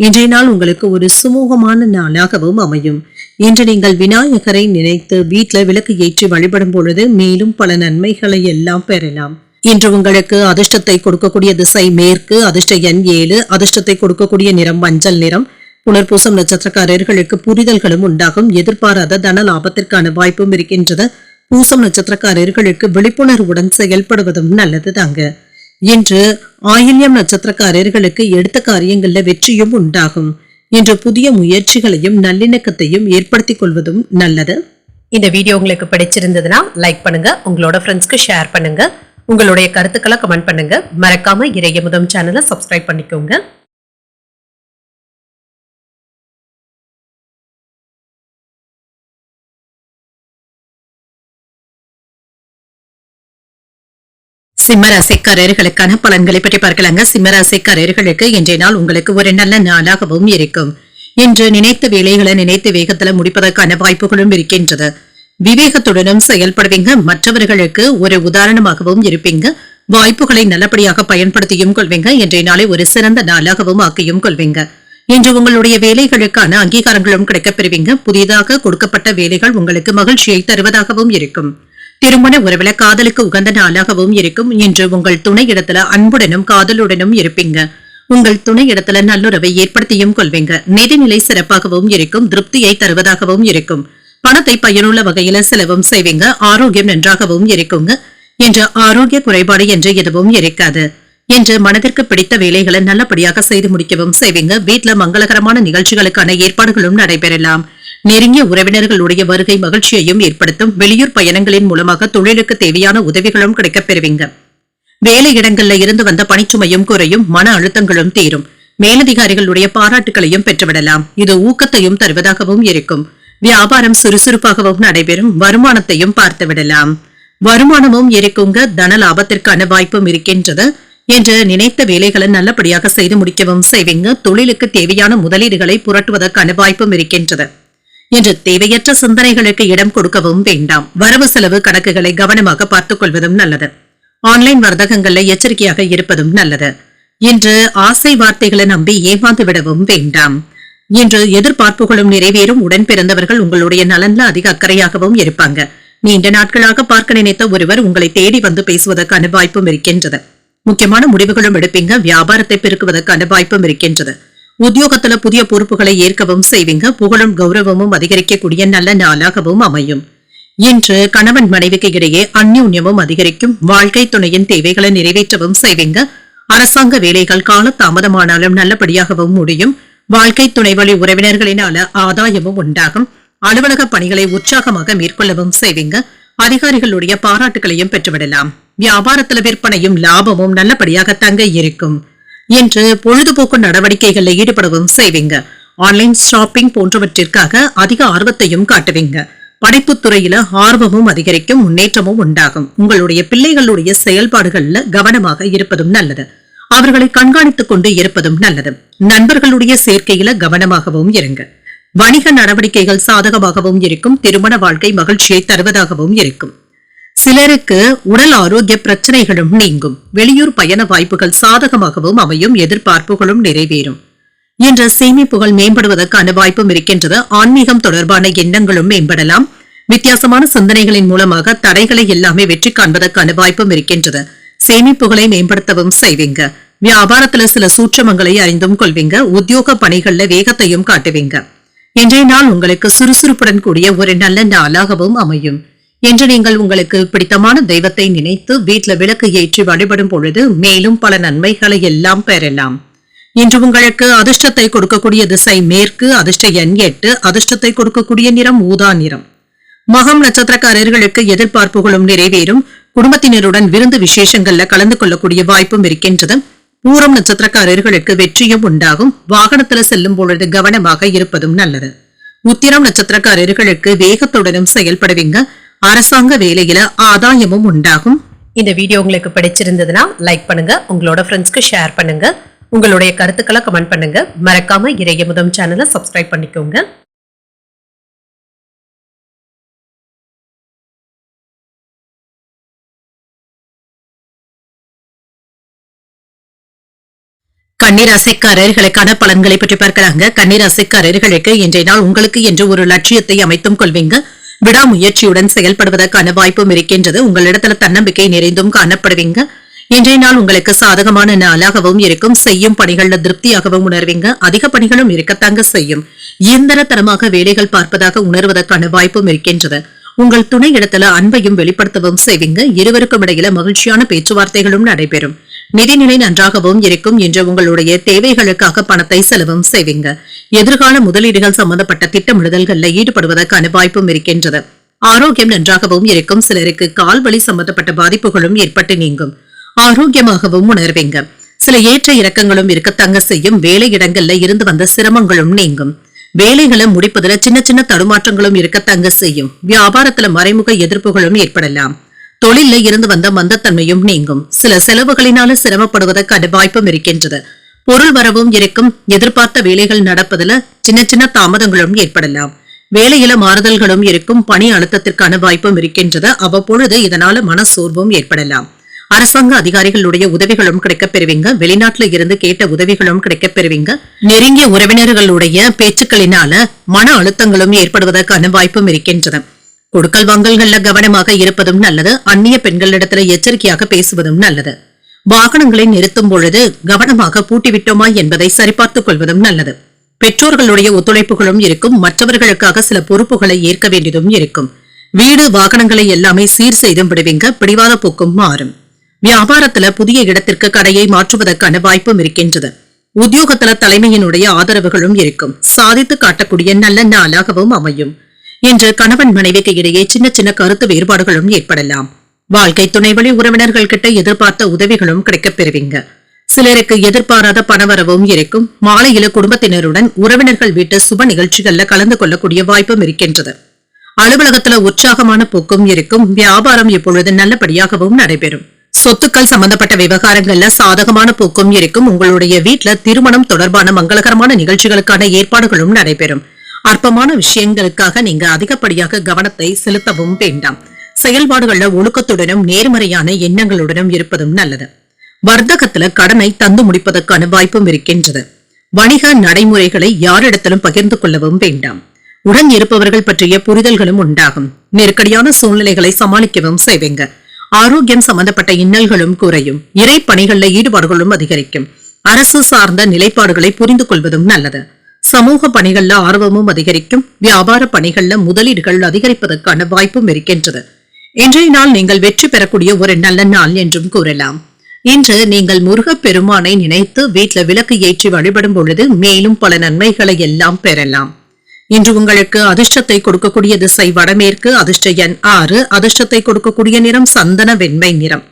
இன்றைய நாள் உங்களுக்கு ஒரு சுமூகமான நாளாகவும் அமையும். இன்று நீங்கள் விநாயகரை நினைத்து வீட்டில் விளக்கு ஏற்றி வழிபடும் பொழுது மேலும் பல நன்மைகளை எல்லாம் பெறலாம். இன்று உங்களுக்கு அதிர்ஷ்டத்தை கொடுக்கக்கூடிய திசை மேற்கு. அதிர்ஷ்ட எண் 7. அதிர்ஷ்டத்தை கொடுக்கக்கூடிய நிறம் மஞ்சள் நிறம். புனர்பூசம் நட்சத்திரக்காரர்களுக்கு புரிதல்களும் உண்டாகும். எதிர்பாராத தன லாபத்திற்கான வாய்ப்பும் இருக்கின்றது. பூசம் நட்சத்திரக்காரர்களுக்கு விழிப்புணர்வுடன் செயல்படுவதும் நல்லது தாங்க. இன்று ஆயில்யம் நட்சத்திரக்காரர்களுக்கு எடுத்த காரியங்கள்ல வெற்றியும் உண்டாகும். இன்று புதிய முயற்சிகளையும் நல்லிணக்கத்தையும் ஏற்படுத்திக் கொள்வதும் நல்லது. இந்த வீடியோ உங்களுக்கு பிடிச்சிருந்ததுன்னா லைக் பண்ணுங்க. உங்களோட ஃப்ரெண்ட்ஸ்க்கு ஷேர் பண்ணுங்க. உங்களுடைய கருத்துக்களை கமெண்ட் பண்ணுங்க. மறக்காம இறையமுதம் சேனலை சப்ஸ்கிரைப் பண்ணிக்கோங்க. சிம்மராசிக்காரர்களுக்கான பலன்களை பற்றி பார்க்கலாங்க. சிம்மராசிக்காரர்களுக்கு இன்றைய நாள் உங்களுக்கு ஒரு நல்ல நாளாகவும் இருக்கும். இன்று நினைத்த வேலைகளை நினைத்த வேகத்துல முடிப்பதற்கான வாய்ப்புகளும் இருக்கின்றது. விவேகத்துடனும் செயல்படுவீங்க. மற்றவர்களுக்கு ஒரு உதாரணமாகவும் இருப்பீங்க. வாய்ப்புகளை நல்லபடியாக பயன்படுத்தியும் கொள்வீங்க. இன்றைய நாளை ஒரு சிறந்த நாளாகவும் ஆக்கியும் கொள்வீங்க. இன்று உங்களுடைய வேலைகளுக்கான அங்கீகாரங்களும் கிடைக்கப் பெறுவீங்க. புதிதாக கொடுக்கப்பட்ட வேலைகள் உங்களுக்கு மகிழ்ச்சியை தருவதாகவும் இருக்கும். திருமண உறவுல காதலுக்கு உகந்த நாளாகவும் இருக்கும். இன்று உங்கள் துணை இடத்துல அன்புடனும் காதலுடனும் இருப்பீங்க. உங்கள் துணை இடத்துல நல்லுறவை ஏற்படுத்தியும் கொள்வீங்க. நிதிநிலை சிறப்பாகவும் இருக்கும். திருப்தியை தருவதாகவும் இருக்கும். பணத்தை பயனுள்ள வகையில செலவும் செய்வீங்க. ஆரோக்கியம் நன்றாகவும் இருக்குங்க. இன்று ஆரோக்கிய குறைபாடு என்று எதுவும் இருக்காது. இன்று மனதிற்கு பிடித்த வேலைகளை நல்லபடியாக செய்து முடிக்கவும் செய்வீங்க. வீட்டுல மங்களகரமான நிகழ்ச்சிகளுக்கான ஏற்பாடுகளும் நடைபெறலாம். நெருங்கிய உறவினர்களுடைய வருகை மகிழ்ச்சியையும் ஏற்படுத்தும். வெளியூர் பயணங்களின் மூலமாக தொழிலுக்கு தேவையான உதவிகளும் கிடைக்கப் பெறுவீங்க. வேலை இடங்கள்ல இருந்து வந்த பணிச்சுமையும் குறையும். மன அழுத்தங்களும் தீரும். மேலதிகாரிகளுடைய பாராட்டுகளையும் பெற்றுவிடலாம். இது ஊக்கத்தையும் தருவதாகவும் இருக்கும். வியாபாரம் சுறுசுறுப்பாகவும் நடைபெறும். வருமானத்தையும் பார்த்து விடலாம். வருமானமும் இருக்குங்க, தன லாபத்திற்கான வாய்ப்பும் இருக்கின்றது என்று நினைத்த வேலைகளை நல்லபடியாக செய்து முடிக்கவும் செய்வீங்க. தொழிலுக்கு தேவையான முதலீடுகளை புரட்டுவதற்கான வாய்ப்பும் இருக்கின்றது என்று தேவையற்ற சிந்தனைகளுக்கு இடம் கொடுக்கவும் வேண்டாம். வரவு செலவு கணக்குகளை கவனமாக பார்த்துக் கொள்வதும் நல்லது. ஆன்லைன் வர்த்தகங்கள்ல எச்சரிக்கையாக இருப்பதும் நல்லது. இன்று ஆசை வார்த்தைகளை நம்பி ஏமாந்து விடவும் வேண்டாம். இன்று எதிர்பார்ப்புகளும் நிறைவேறும். உடன் பிறந்தவர்கள் உங்களுடைய நலன்ல அதிக அக்கறையாகவும் இருப்பாங்க. நீண்ட நாட்களாக பார்க்க நினைத்த ஒருவர் உங்களை தேடி வந்து பேசுவதற்கான வாய்ப்பும் இருக்கின்றது. முக்கியமான முடிவுகளும் எடுப்பீங்க. வியாபாரத்தை பெருக்குவதற்கான வாய்ப்பும் இருக்கின்றது. உத்தியோகத்துல புதிய பொறுப்புகளை ஏற்கவும் செய்வீங்க. புகழும் கௌரவமும் அதிகரிக்கக்கூடிய நல்ல நாளாகவும் அமையும். இன்று கணவன் மனைவிக்கு இடையே அந்யோன்யமும் அதிகரிக்கும். வாழ்க்கை துணையின் தேவைகளை நிறைவேற்றவும் செய்வீங்க. அரசாங்க வேலைகள் கால தாமதமானாலும் நல்லபடியாகவும் முடியும். வாழ்க்கை துணை வழி உறவினர்களினால ஆதாயமும் உண்டாகும். அலுவலக பணிகளை உற்சாகமாக மேற்கொள்ளவும் செய்வீங்க. அதிகாரிகளுடைய பாராட்டுகளையும் பெற்றுவிடலாம். வியாபாரத்தில் விற்பனையும் லாபமும் நல்லபடியாக தங்க இருக்கும். இன்று பொழுதுபோக்கு நடவடிக்கைகளில் ஈடுபடவும் செய்வீங்க. ஆன்லைன் ஷாப்பிங் போன்றவற்றிற்காக அதிக ஆர்வத்தையும் காட்டுவீங்க. படிப்புத் துறையில ஆர்வமும் அதிகரிக்கும். முன்னேற்றமும் உண்டாகும். உங்களுடைய பிள்ளைகளுடைய செயல்பாடுகள்ல கவனமாக இருப்பதும் நல்லது. அவர்களை கண்காணித்துக் கொண்டு இருப்பதும் நல்லது. நண்பர்களுடைய சேர்க்கையில கவனமாகவும் இருங்க. வணிக நடவடிக்கைகள் சாதகமாகவும் இருக்கும். திருமண வாழ்க்கை மகிழ்ச்சியை தருவதாகவும் இருக்கும். சிலருக்கு உடல் ஆரோக்கிய பிரச்சனைகளும் நீங்கும். வெளியூர் பயண வாய்ப்புகள் சாதகமாகவும் அமையும். எதிர்பார்ப்புகளும் நிறைவேறும். இன்று சேமிப்புகள் மேம்படுவதற்கான வாய்ப்பும் இருக்கின்றது. ஆன்மீகம் தொடர்பான எண்ணங்களும் மேம்படலாம். வித்தியாசமான சிந்தனைகளின் மூலமாக தடைகளை எல்லாமே வெற்றி காண்பதற்கான வாய்ப்பும் இருக்கின்றது. சேமிப்புகளை மேம்படுத்தவும் செய்வீங்க. வியாபாரத்துல சில சூட்சமங்களை அறிந்தும் கொள்வீங்க. உத்தியோக பணிகள்ல வேகத்தையும் காட்டுவீங்க. இன்றைய நாள் உங்களுக்கு சுறுசுறுப்புடன் கூடிய ஒரு நல்ல நாளாகவும் அமையும். என்று நீங்கள் உங்களுக்கு பிடித்தமான தெய்வத்தை நினைத்து வீட்டுல விளக்கு ஏற்றி வழிபடும் பொழுது மேலும் பல நன்மைகளை எல்லாம் பெறலாம். இன்று உங்களுக்கு அதிர்ஷ்டத்தை கொடுக்கக்கூடிய திசை மேற்கு. அதிர்ஷ்ட எண் 8. அதிர்ஷ்டத்தை கொடுக்கக்கூடிய நிறம் ஊதா நிறம். மகம் நட்சத்திரக்காரர்களுக்கு எதிர்பார்ப்புகளும் நிறைவேறும். குடும்பத்தினருடன் விருந்து விசேஷங்கள்ல கலந்து கொள்ளக்கூடிய வாய்ப்பும் இருக்கின்றது. பூரம் நட்சத்திரக்காரர்களுக்கு வெற்றியும் உண்டாகும். வாகனத்துல செல்லும் பொழுது கவனமாக இருப்பதும் நல்லது. உத்திரம் நட்சத்திரக்காரர்களுக்கு வேகத்துடனும் செயல்படுவீங்க. அரசாங்க வேலையில ஆதாயமும் உண்டாகும். இந்த வீடியோ உங்களுக்கு பிடிச்சிருந்ததுன்னா லைக் பண்ணுங்க. உங்களோட ஃப்ரெண்ட்ஸ்க்கு ஷேர் பண்ணுங்க. உங்களுடைய கருத்துக்களை கமெண்ட் பண்ணுங்க. மறக்காம இறையமுதம் சேனலை சப்ஸ்கிரைப் பண்ணிக்கோங்க. கன்னிராசிக்காரர்களுக்கான பலன்களை பற்றி பார்க்கலாங்க. கன்னிராசிக்காரர்களுக்கு இன்றைய நாள் உங்களுக்கு என்று ஒரு லட்சியத்தை அமைத்தும் கொள்வீங்க. விடாமுயற்சியுடன் செயல்படுவதற்கான வாய்ப்பும் இருக்கின்றது. உங்களிடத்துல தன்னம்பிக்கை நிறைந்தும் காணப்படுவீங்க. இன்றைய நாள் உங்களுக்கு சாதகமான நாளாகவும் இருக்கும். செய்யும் பணிகள்ல திருப்தியாகவும் உணர்வீங்க. அதிக பணிகளும் இருக்கத்தாங்க செய்யும். இயந்திரத்தனமாக வேலைகள் பார்ப்பதாக உணர்வதற்கான வாய்ப்பும் இருக்கின்றது. உங்கள் துணை இடத்துல அன்பையும் வெளிப்படுத்தவும் செய்வீங்க. இருவருக்கும் இடையில மகிழ்ச்சியான பேச்சுவார்த்தைகளும் நடைபெறும். நிதிநிலை நன்றாகவும் இருக்கும். என்று உங்களுடைய தேவைகளுக்காக பணத்தை செலவும் செய்வீங்க. எதிர்கால முதலீடுகள் சம்பந்தப்பட்ட திட்டமிடுதல்களில் ஈடுபடுவதற்கான வாய்ப்பும் இருக்கின்றது. ஆரோக்கியம் நன்றாகவும் இருக்கும். சிலருக்கு கால்வலி சம்பந்தப்பட்ட பாதிப்புகளும் ஏற்பட்டு நீங்கும். ஆரோக்கியமாகவும் உணர்வீங்க. சில ஏற்ற இறக்கங்களும் இருக்கத்தாங்க செய்யும். வேலை இடங்கள்ல இருந்து வந்த சிரமங்களும் நீங்கும். வேலைகளை முடிப்பதுல சின்ன சின்ன தடுமாற்றங்களும் இருக்கத்தாங்க செய்யும். வியாபாரத்துல மறைமுக எதிர்ப்புகளும் ஏற்படலாம். தொழில இருந்து வந்த மந்தத்தன்மையும் நீங்கும். சில செலவுகளினால சிரமப்படுவதற்கான வாய்ப்பும் இருக்கின்றது. பொருள் வரவும் இருக்கும். எதிர்பார்த்த வேலைகள் நடப்பதுல சின்ன சின்ன தாமதங்களும் ஏற்படலாம். வேலையில மாறுதல்களும் இருக்கும். பணி அழுத்தத்திற்கான வாய்ப்பும் இருக்கின்றது. அவ்வப்பொழுது இதனால மன சோர்வும் ஏற்படலாம். அரசாங்க அதிகாரிகளுடைய உதவிகளும் கிடைக்கப் பெறுவீங்க. வெளிநாட்டுல இருந்து கேட்ட உதவிகளும் கிடைக்கப் பெறுவீங்க. நெருங்கிய உறவினர்களுடைய பேச்சுக்களினால மன அழுத்தங்களும் ஏற்படுவதற்கான வாய்ப்பும் இருக்கின்றது. கொடுக்கல் வாங்கல்கள்ல கவனமாக இருப்பதும் நல்லது. அந்நிய பெண்களிடத்துல எச்சரிக்கையாக பேசுவதும் நல்லது. வாகனங்களை நிறுத்தும் பொழுது கவனமாக பூட்டிவிட்டோமா என்பதை சரிபார்த்துக் கொள்வதும் நல்லது. பெற்றோர்களுடைய ஒத்துழைப்புகளும் இருக்கும். மற்றவர்களுக்காக சில பொறுப்புகளை ஏற்க வேண்டியதும் இருக்கும். வீடு வாகனங்களை எல்லாமே சீர் செய்தும் விடுவீங்க. பிடிவாத போக்கும் மாறும். வியாபாரத்துல புதிய இடத்திற்கு கடையை மாற்றுவதற்கான வாய்ப்பும் இருக்கின்றது. உத்தியோகத்துல தலைமையினுடைய ஆதரவுகளும் இருக்கும். சாதித்து காட்டக்கூடிய நல்ல நாளாகவும் அமையும். இன்று கணவன் மனைவிக்கு இடையே சின்ன சின்ன கருத்து வேறுபாடுகளும் ஏற்படலாம். வாழ்க்கை துணை வழி உறவினர்கள் கிட்ட எதிர்பார்த்த உதவிகளும் கிடைக்கப் பெறுவீங்க. சிலருக்கு எதிர்பாராத பணவரவும் இருக்கும். மாலையில குடும்பத்தினருடன் உறவினர்கள் வீட்டு சுப நிகழ்ச்சிகள்ல கலந்து கொள்ளக்கூடிய வாய்ப்பும் இருக்கின்றது. அலுவலகத்துல உற்சாகமான போக்கும் இருக்கும். வியாபாரம் இப்பொழுது நல்லபடியாகவும் நடைபெறும். சொத்துக்கள் சம்பந்தப்பட்ட விவகாரங்கள்ல சாதகமான போக்கும் இருக்கும். உங்களுடைய வீட்டுல திருமணம் தொடர்பான மங்களகரமான நிகழ்ச்சிகளுக்கான ஏற்பாடுகளும் நடைபெறும். அற்பமான விஷயங்களுக்காக நீங்க அதிகப்படியாக கவனத்தை செலுத்தவும் வேண்டாம். செயல்பாடுகள்ல ஒழுக்கத்துடனும் நேர்மறையான எண்ணங்களுடனும் இருப்பதும் நல்லது. வர்த்தகத்துல கடனை தந்து முடிப்பதற்கான வாய்ப்பும் இருக்கின்றது. வணிக நடைமுறைகளை யாரிடத்திலும் பகிர்ந்து கொள்ளவும் வேண்டாம். உடன் இருப்பவர்கள் பற்றிய புரிதல்களும் உண்டாகும். நெருக்கடியான சூழ்நிலைகளை சமாளிக்கவும் செய்வீங்க. ஆரோக்கியம் சம்பந்தப்பட்ட இன்னல்களும் குறையும். இறை பணிகள்ல ஈடுபாடுகளும் அதிகரிக்கும். அரசு சார்ந்த நிலைப்பாடுகளை புரிந்து கொள்வதும் நல்லது. சமூக பணிகள்ல ஆர்வமும் அதிகரிக்கும். வியாபார பணிகள்ல முதலீடுகள் அதிகரிப்பதற்கான வாய்ப்பும் இருக்கின்றது. இன்றைய நாள் நீங்கள் வெற்றி பெறக்கூடிய ஒரு நல்ல நாள் என்றும் கூறலாம். இன்று நீங்கள் முருகப் பெருமானை நினைத்து வீட்டுல விளக்கு ஏற்றி வழிபடும் பொழுது மேலும் பல நன்மைகளை எல்லாம் பெறலாம். இன்று உங்களுக்கு அதிர்ஷ்டத்தை கொடுக்கக்கூடிய திசை வடமேற்கு. அதிர்ஷ்ட எண் 6. அதிர்ஷ்டத்தை கொடுக்கக்கூடிய நிறம் சந்தன வெண்மை நிறம்.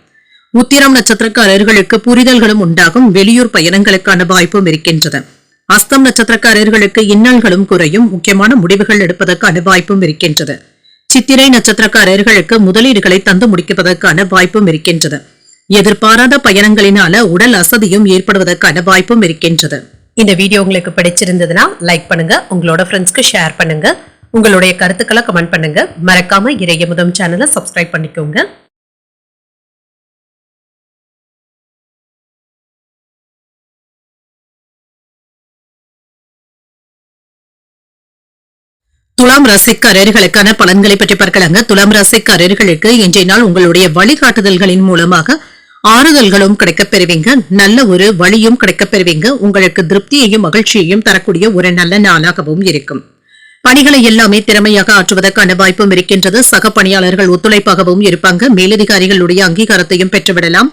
உத்திரம் நட்சத்திரக்காரர்களுக்கு புரிதல்களும் உண்டாகும். வெளியூர் பயணங்களுக்கான வாய்ப்பும் இருக்கின்றது. அஸ்தம் நட்சத்திரக்காரர்களுக்கு இன்னல்களும் குறையும். முக்கியமான முடிவுகள் எடுப்பதற்கான வாய்ப்பும் இருக்கின்றது. சித்திரை நட்சத்திரக்காரர்களுக்கு முதலீடுகளை தந்து முடிப்பதற்கான வாய்ப்பும் இருக்கின்றது. எதிர்பாராத பயணங்களினால உடல் அசதியும் ஏற்படுவதற்கான வாய்ப்பும் இருக்கின்றது. இந்த வீடியோ உங்களுக்கு பிடிச்சிருந்ததுன்னா லைக் பண்ணுங்க, உங்களோட ஃப்ரெண்ட்ஸ்க்கு ஷேர் பண்ணுங்க, உங்களுடைய கருத்துக்களை கமெண்ட் பண்ணுங்க. மறக்காம இறையமுதம் சேனலை சப்ஸ்கிரைப் பண்ணிக்கோங்க. துலாம் ராசிக்காரர்களுக்கான பலன்களை பற்றி பார்க்கலாங்க. துலாம் ராசிக்காரர்களுக்கு இன்றைய நாள் உங்களுடைய வழிகாட்டுதல்களின் மூலமாக ஆறுதல்களும் கிடைக்கப் பெறுவீங்க. நல்ல ஒரு வழியும் கிடைக்கப் பெறுவீங்க. உங்களுக்கு திருப்தியையும் மகிழ்ச்சியையும் தரக்கூடிய ஒரு நல்ல நாளாகவும் இருக்கும். பணிகளை எல்லாமே திறமையாக ஆற்றுவதற்கான வாய்ப்பும் இருக்கின்றது. சக பணியாளர்கள் ஒத்துழைப்பாகவும் இருப்பாங்க. மேலதிகாரிகளுடைய அங்கீகாரத்தையும் பெற்றுவிடலாம்.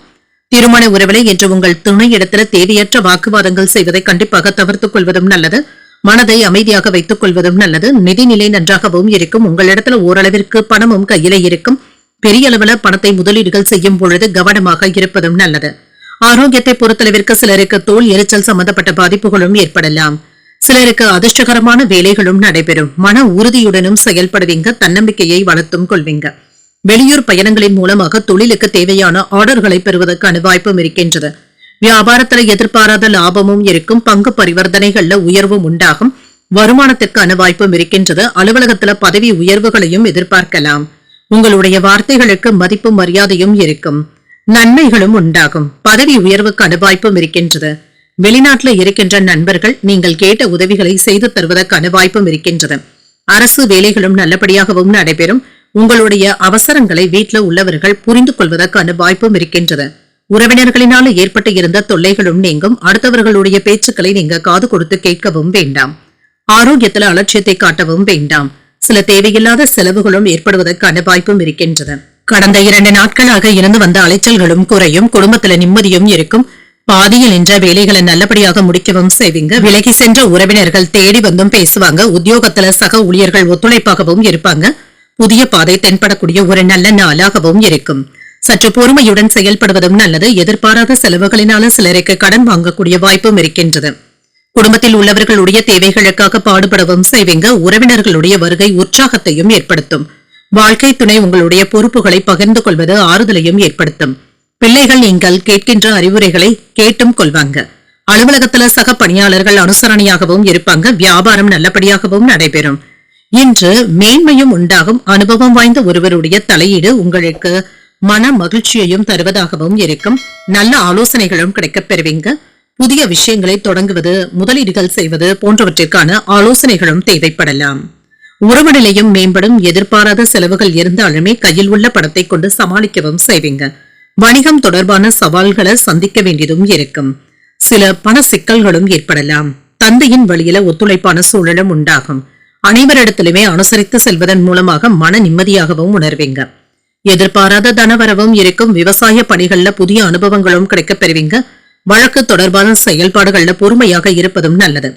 திருமண உறவிலை என்று உங்கள் துணையிடத்தில் தேவையற்ற வாக்குவாதங்கள் செய்வதை கண்டிப்பாக தவிர்த்துக் கொள்வதும் நல்லது. மனதை அமைதியாக வைத்துக் கொள்வதும் நல்லது. நிதிநிலை நன்றாகவும் இருக்கும். உங்களிடத்துல ஓரளவிற்கு பணமும் கையில இருக்கும். பெரிய அளவுல பணத்தை முதலீடுகள் செய்யும் பொழுது கவனமாக இருப்பதும் நல்லது. ஆரோக்கியத்தை பொறுத்தளவிற்கு சிலருக்கு தோல் எரிச்சல் சம்பந்தப்பட்ட பாதிப்புகளும் ஏற்படலாம். சிலருக்கு அதிர்ஷ்டகரமான வேலைகளும் நடைபெறும். மன உறுதியுடனும் செயல்படுவீங்க. தன்னம்பிக்கையை வளர்த்தும் கொள்வீங்க. வெளியூர் பயணங்களின் மூலமாக தொழிலுக்கு தேவையான ஆர்டர்களை பெறுவதற்கான வாய்ப்பும் இருக்கின்றது. வியாபாரத்தில் எதிர்பாராத லாபமும் இருக்கும். பங்கு பரிவர்த்தனைகள்ல உயர்வும் உண்டாகும். வருமானத்திற்கான வாய்ப்பும் இருக்கின்றது. அலுவலகத்துல பதவி உயர்வுகளையும் எதிர்பார்க்கலாம். உங்களுடைய வார்த்தைகளுக்கு மதிப்பும் மரியாதையும் இருக்கும். நன்மைகளும் உண்டாகும். பதவி உயர்வுக்கான வாய்ப்பும் இருக்கின்றது. வெளிநாட்டுல இருக்கின்ற நண்பர்கள் நீங்கள் கேட்ட உதவிகளை செய்து தருவதற்கான வாய்ப்பும் இருக்கின்றது. அரசு வேலைகளும் நல்லபடியாகவும் நடைபெறும். உங்களுடைய அவசரங்களை வீட்டில் உள்ளவர்கள் புரிந்து கொள்வதற்கான வாய்ப்பும் இருக்கின்றது. உறவினர்களினால ஏற்பட்டு இருந்த தொல்லைகளும் நீங்கும். அடுத்தவர்களுடைய பேச்சுக்களை நீங்க காது கொடுத்து கேட்கவும் வேண்டாம். ஆரோக்கியத்துல அலட்சியத்தை காட்டவும் வேண்டாம். சில தேவையில்லாத செலவுகளும் ஏற்படுவதற்கான வாய்ப்பும் இருக்கின்றது. கடந்த 2 நாட்களாக இருந்து வந்த அலைச்சல்களும் குறையும். குடும்பத்துல நிம்மதியும் இருக்கும். பாதியில் நின்ற வேலைகளை நல்லபடியாக முடிக்கவும் செய்வீங்க. விலகி சென்ற உறவினர்கள் தேடி வந்தும் பேசுவாங்க. உத்தியோகத்துல சக ஊழியர்கள் ஒத்துழைப்பாகவும் இருப்பாங்க. புதிய பாதை தென்படக்கூடிய ஒரு நல்ல நாளாகவும் இருக்கும். சற்று பொறுமையுடன் செயல்படுவதும் நல்லது. எதிர்பாராத செலவுகளினால சிலருக்கு கடன் வாங்கக்கூடிய வாய்ப்பும் இருக்கின்றது. குடும்பத்தில் உள்ளவர்களுடைய தேவைகளுக்காக பாடுபடவும் செய்வீங்க. உறவினர்களுடைய வருகை உற்சாகத்தையும் ஏற்படுத்தும். வாழ்க்கை துணை உங்களுடைய பொறுப்புகளை பகிர்ந்து கொள்வது ஆறுதலையும் ஏற்படுத்தும். பிள்ளைகள் நீங்கள் கேட்கின்ற அறிவுரைகளை கேட்டும் கொள்வாங்க. அலுவலகத்துல சக பணியாளர்கள் அனுசரணையாகவும் இருப்பாங்க. வியாபாரம் நல்லபடியாகவும் நடைபெறும். இன்று மேன்மையும் உண்டாகும். அனுபவம் வாய்ந்த ஒருவருடைய தலையீடு உங்களுக்கு மன மகிழ்ச்சியையும் தருவதாகவும் இருக்கும். நல்ல ஆலோசனைகளும் கிடைக்கப் பெறுவீங்க. புதிய விஷயங்களை தொடங்குவது, முதலீடுகள் செய்வது போன்றவற்றிற்கான ஆலோசனைகளும் தேவைப்படலாம். உறவு நிலையும் மேம்படும். எதிர்பாராத செலவுகள் இருந்தாலுமே கையில் உள்ள பணத்தை கொண்டு சமாளிக்கவும் செய்வீங்க. வணிகம் தொடர்பான சவால்களை சந்திக்க வேண்டியதும் இருக்கும். சில பண சிக்கல்களும் ஏற்படலாம். தந்தையின் வழியில ஒத்துழைப்பான சூழலும் உண்டாகும். அனைவரிடத்திலுமே அனுசரித்து செல்வதன் மூலமாக மன நிம்மதியாகவும் உணர்வீங்க. எதிர்பாராத தனவரவும் இருக்கும். விவசாய பணிகள்ல புதிய அனுபவங்களும் கிடைக்கப் பெறுவீங்க. வழக்கு தொடர்பான செயல்பாடுகள்ல பொறுமையாக இருப்பதும் நல்லது.